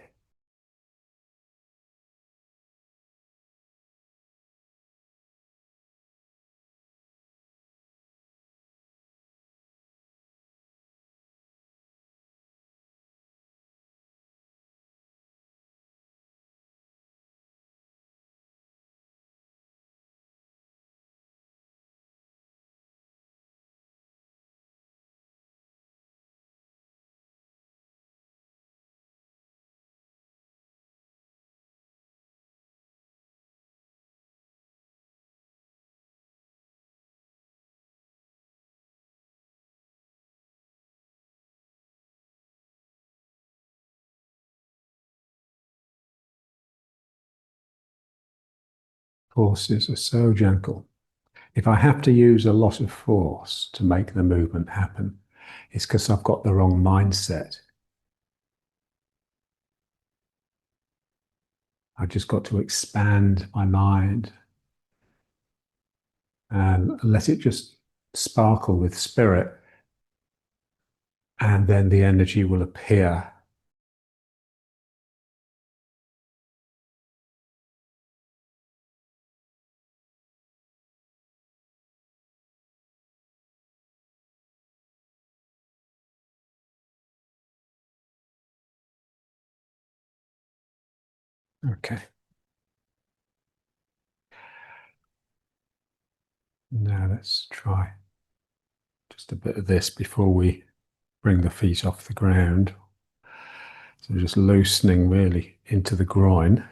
Forces are so gentle. If I have to use a lot of force to make the movement happen, it's because I've got the wrong mindset. I've just got to expand my mind and let it just sparkle with spirit, and then the energy will appear. Okay. Now let's try just a bit of this before we bring the feet off the ground. So just loosening really into the groin,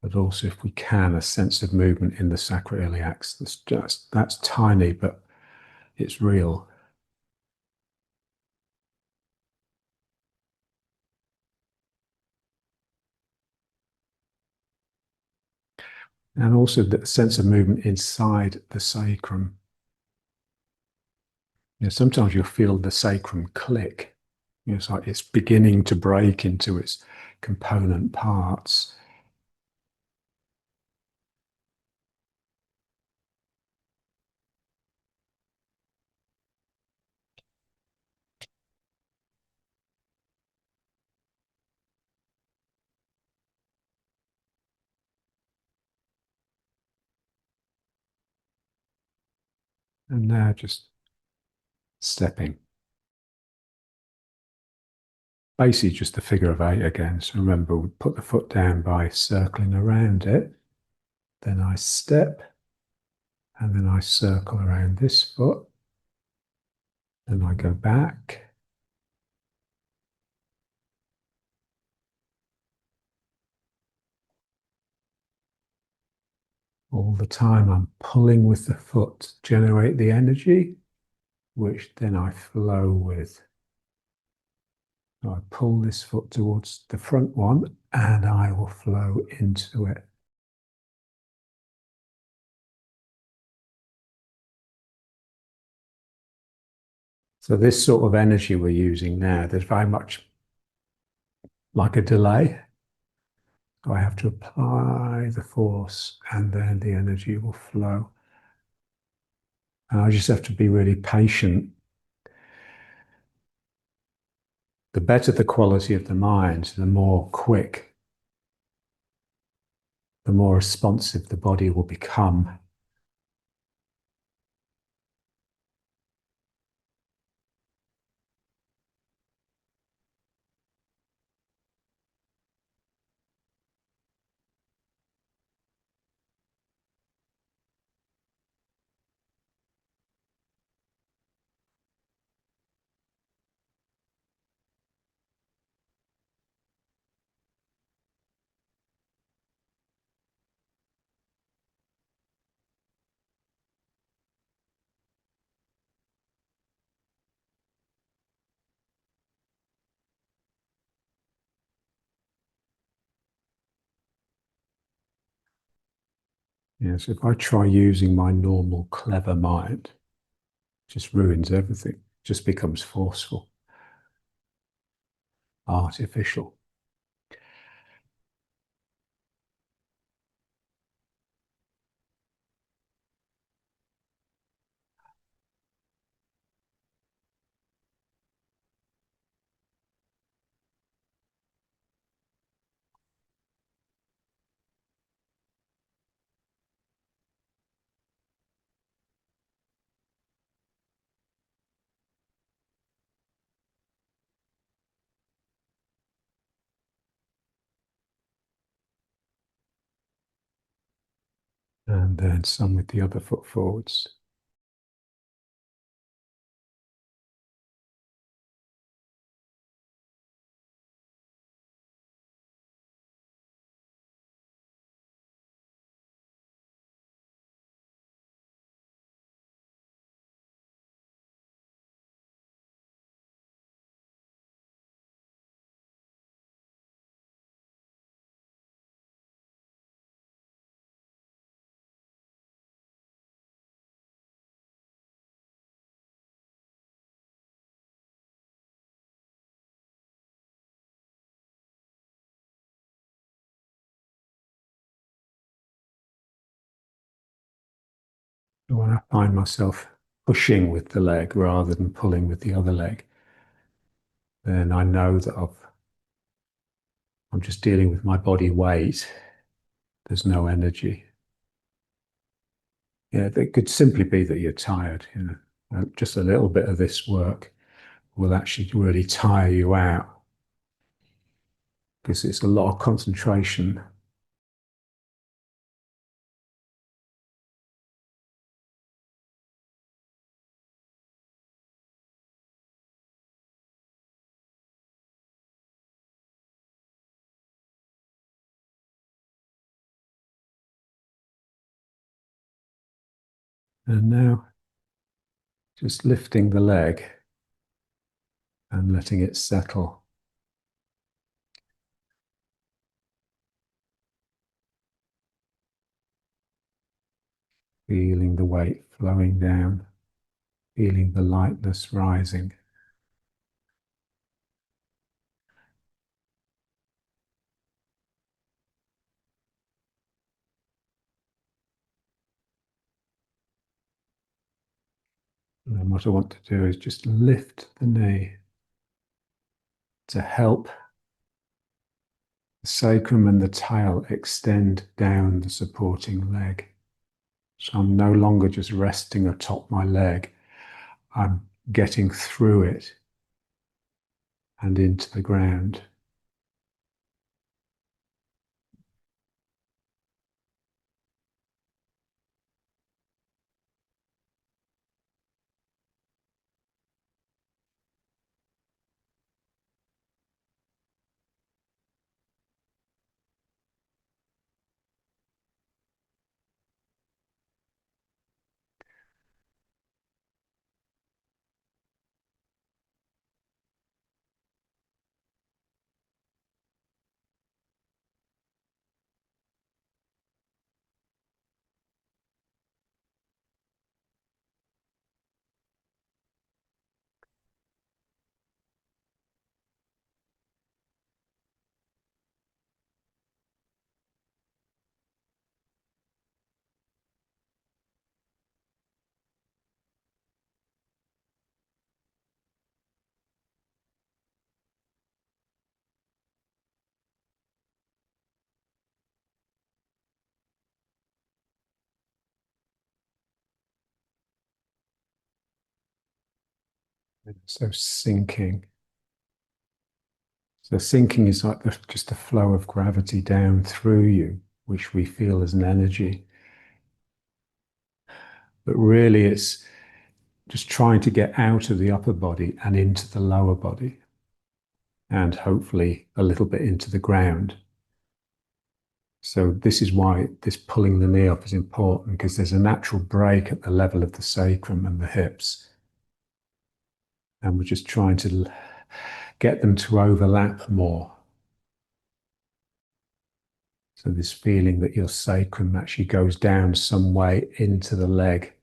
but also, if we can, a sense of movement in the sacroiliacs. That's tiny, but it's real. And also the sense of movement inside the sacrum. Sometimes you'll feel the sacrum click. It's like it's beginning to break into its component parts. And now just stepping. Basically just the figure of 8 again. So remember, we put the foot down by circling around it. Then I step, and then I circle around this foot. Then I go back. All the time I'm pulling with the foot to generate the energy, which then I flow with. So I pull this foot towards the front one, and I will flow into it. So this sort of energy we're using now, there's very much like a delay. So I have to apply the force and then the energy will flow. And I just have to be really patient. The better the quality of the mind, the more quick, the more responsive the body will become. Yes, if I try using my normal clever mind, it just ruins everything, it just becomes forceful, artificial. And then some with the other foot forwards. When I find myself pushing with the leg rather than pulling with the other leg, then I know that I'm just dealing with my body weight. There's no energy. Yeah, it could simply be that you're tired. Just a little bit of this work will actually really tire you out because it's a lot of concentration. And now just lifting the leg and letting it settle. Feeling the weight flowing down, feeling the lightness rising. And then what I want to do is just lift the knee to help the sacrum and the tail extend down the supporting leg. So I'm no longer just resting atop my leg, I'm getting through it and into the ground. So sinking. So sinking is like just a flow of gravity down through you, which we feel as an energy. But really, it's just trying to get out of the upper body and into the lower body, and hopefully a little bit into the ground. So this is why this pulling the knee up is important, because there's a natural break at the level of the sacrum and the hips. And we're just trying to get them to overlap more. So this feeling that your sacrum actually goes down some way into the leg.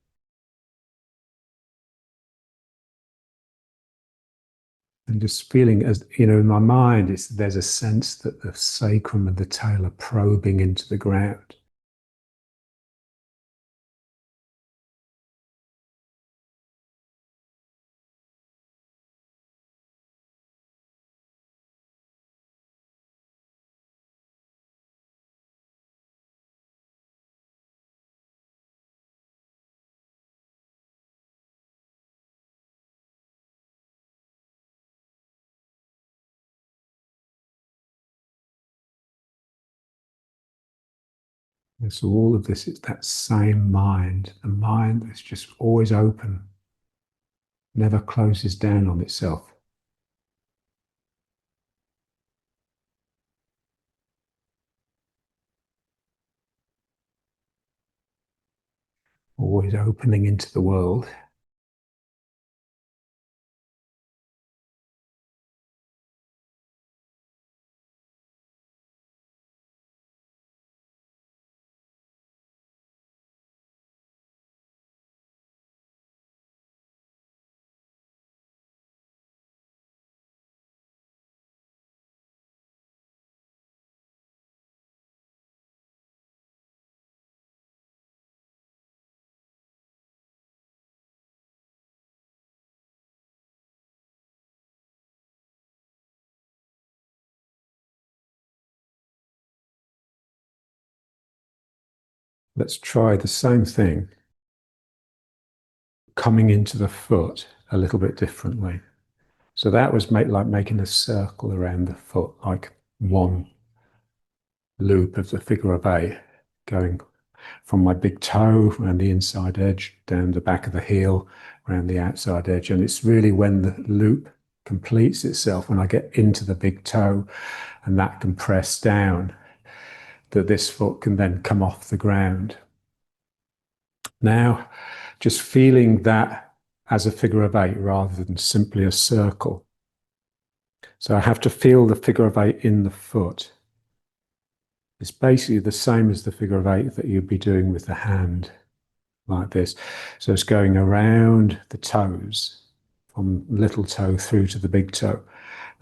And just feeling, as you know, in my mind, there's a sense that the sacrum and the tail are probing into the ground. And so all of this is that same mind, a mind that's just always open, never closes down on itself. Always opening into the world. Let's try the same thing, coming into the foot a little bit differently. So that was like making a circle around the foot, like one loop of the figure of eight, going from my big toe around the inside edge, down the back of the heel, around the outside edge. And it's really when the loop completes itself, when I get into the big toe and that can press down, that this foot can then come off the ground. Now, just feeling that as a figure of eight rather than simply a circle. So I have to feel the figure of eight in the foot. It's basically the same as the figure of eight that you'd be doing with the hand, like this. So it's going around the toes, from little toe through to the big toe.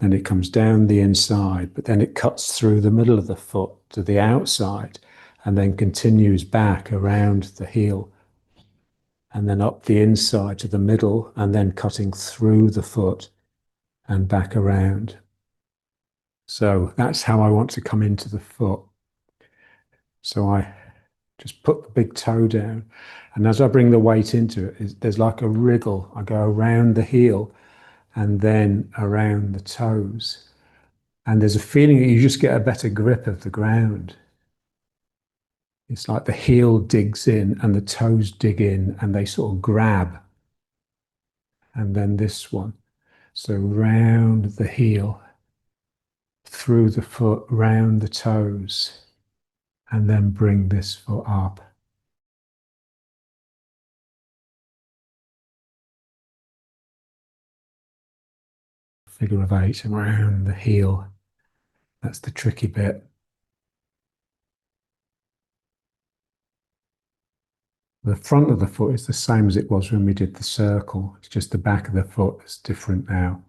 Then it comes down the inside, but then it cuts through the middle of the foot to the outside, and then continues back around the heel, and then up the inside to the middle, and then cutting through the foot and back around. So that's how I want to come into the foot. So I just put the big toe down, and as I bring the weight into it, there's like a wriggle. I go around the heel and then around the toes. And there's a feeling that you just get a better grip of the ground. It's like the heel digs in and the toes dig in and they sort of grab. And then this one. So round the heel, through the foot, round the toes, and then bring this foot up. Figure of eight around the heel. That's the tricky bit. The front of the foot is the same as it was when we did the circle. It's just the back of the foot is different now.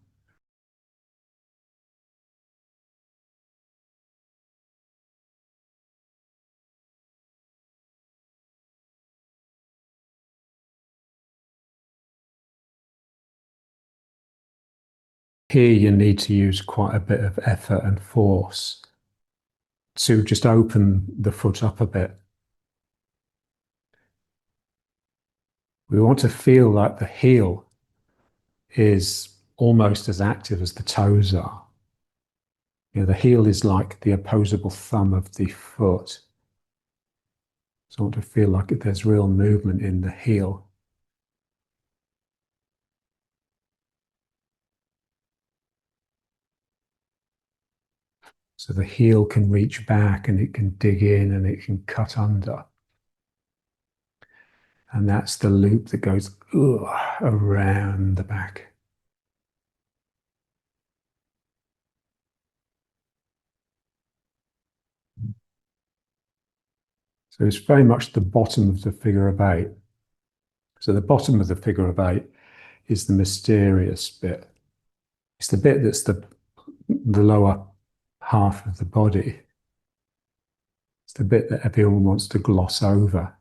Here you need to use quite a bit of effort and force to just open the foot up a bit. We want to feel like the heel is almost as active as the toes are. The heel is like the opposable thumb of the foot. So I want to feel like there's real movement in the heel. So the heel can reach back and it can dig in and it can cut under. And that's the loop that goes around the back. So it's very much the bottom of the figure of eight. So the bottom of the figure of eight is the mysterious bit. It's the bit that's the lower half of the body. It's the bit that everyone wants to gloss over.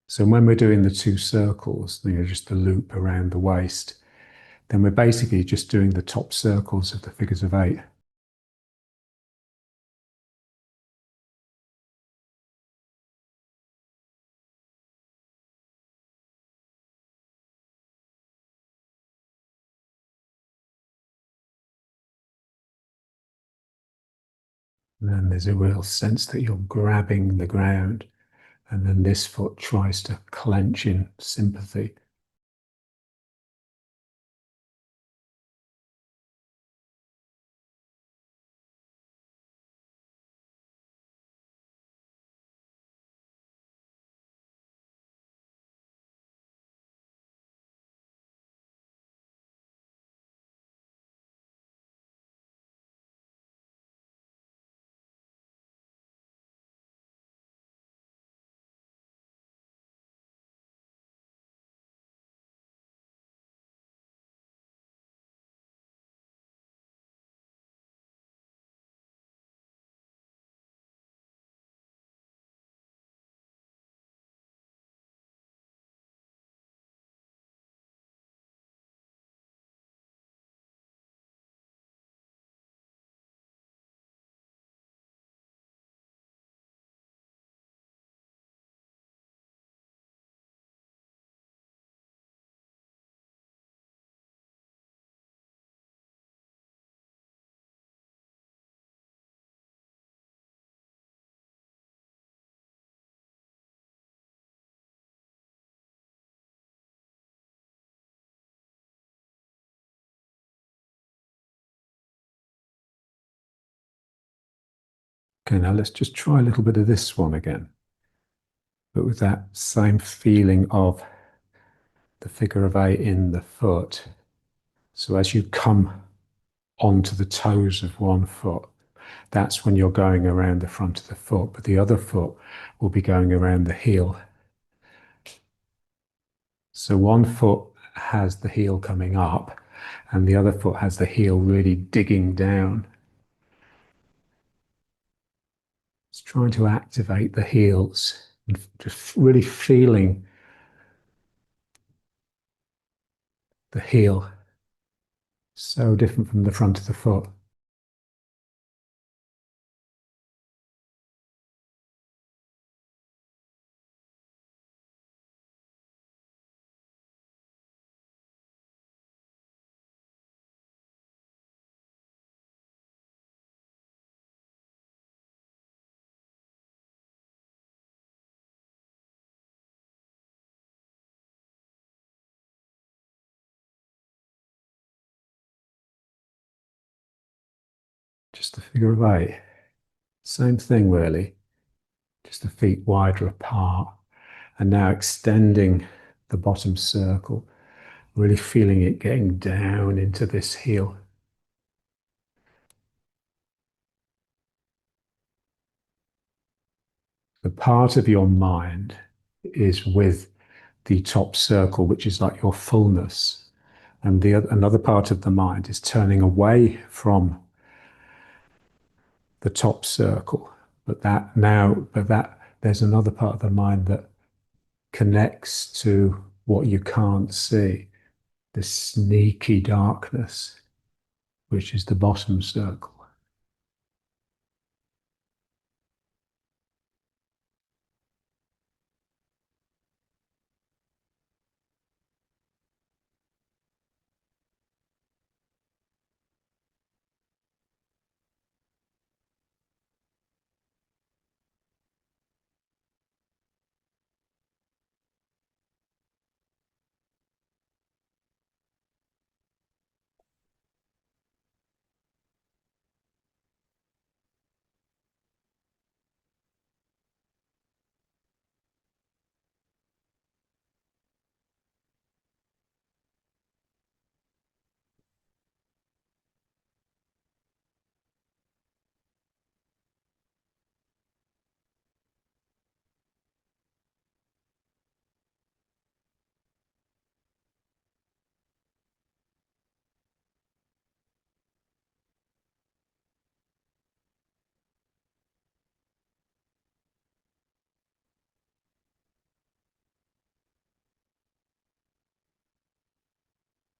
So when we're doing the two circles, just the loop around the waist, then we're basically just doing the top circles of the figures of eight. And then there's a real sense that you're grabbing the ground, and then this foot tries to clench in sympathy. Okay, now let's just try a little bit of this one again, but with that same feeling of the figure of eight in the foot. So as you come onto the toes of one foot, that's when you're going around the front of the foot, but the other foot will be going around the heel. So one foot has the heel coming up, and the other foot has the heel really digging down. It's trying to activate the heels and just really feeling the heel. So different from the front of the foot. Just the figure of eight. Same thing, really. Just the feet wider apart. And now extending the bottom circle, really feeling it getting down into this heel. The part of your mind is with the top circle, which is like your fullness. And another part of the mind is turning away from the top circle. But there's another part of the mind that connects to what you can't see, this sneaky darkness, which is the bottom circle.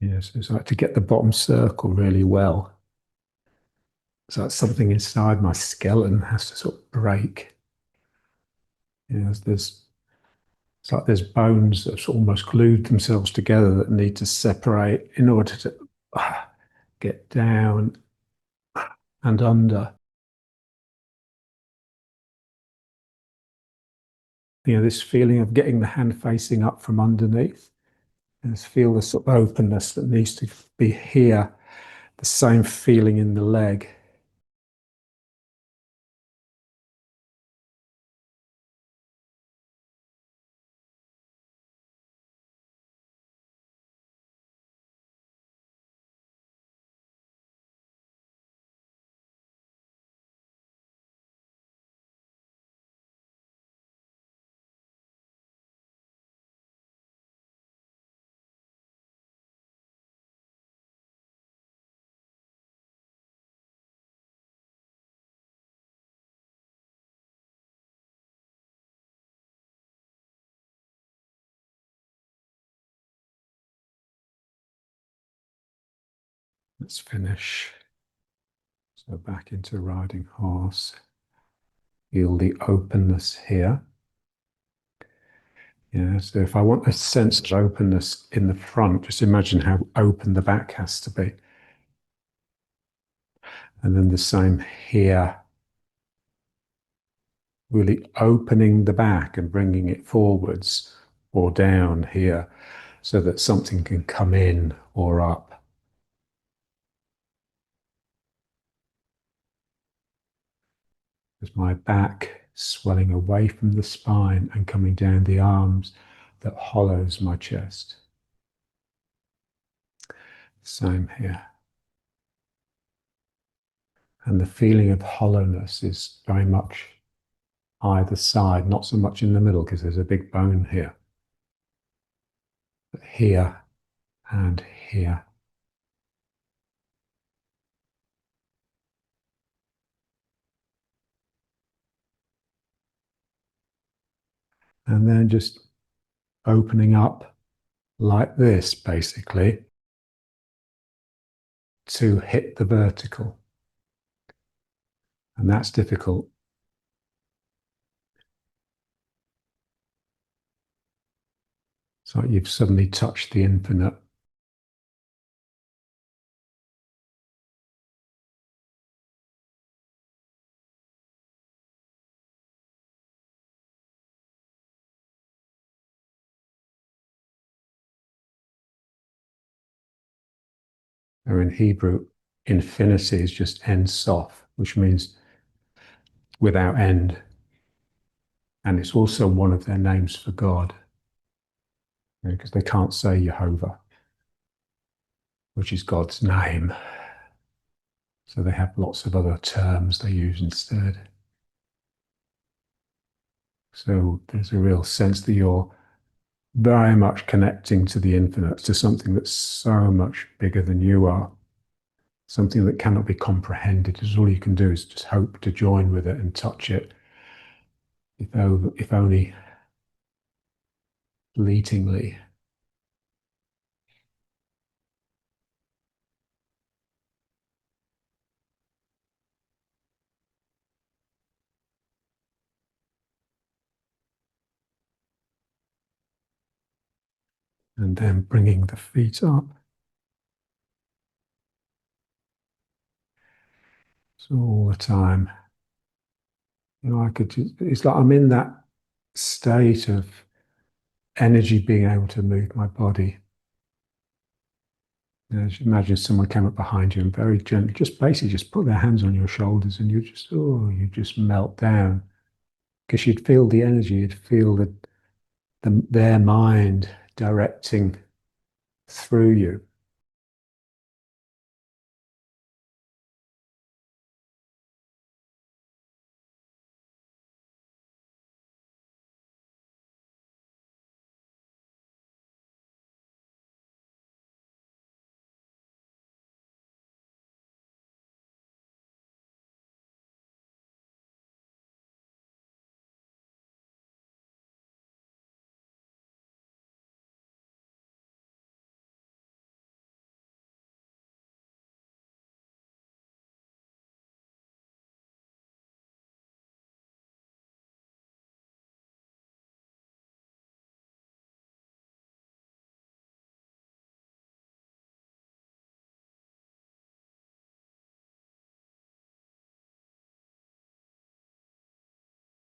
Yes, it's like to get the bottom circle really well. It's like something inside my skeleton has to sort of break. There's it's like there's bones that have almost glued themselves together that need to separate in order to get down and under. This feeling of getting the hand facing up from underneath. And just feel the sort of openness that needs to be here. The same feeling in the leg. Let's finish. So back into riding horse. Feel the openness here. So if I want a sense of openness in the front, just imagine how open the back has to be. And then the same here. Really opening the back and bringing it forwards or down here so that something can come in or up. There's my back swelling away from the spine and coming down the arms that hollows my chest. Same here. And the feeling of hollowness is very much either side, not so much in the middle because there's a big bone here. But here and here. And then just opening up like this, basically, to hit the vertical. And that's difficult. It's like you've suddenly touched the infinite. Or in Hebrew, infinity is just en sof, which means without end. And it's also one of their names for God, because they can't say Jehovah, which is God's name. So they have lots of other terms they use instead. So there's a real sense that you're very much connecting to the infinite, to something that's so much bigger than you are, something that cannot be comprehended. Is all you can do is just hope to join with it and touch it, if only fleetingly. And then bringing the feet up. So all the time, it's like I'm in that state of energy being able to move my body. Just imagine someone came up behind you and very gently, just basically just put their hands on your shoulders and you just melt down because you'd feel the energy, you'd feel their mind directing through you.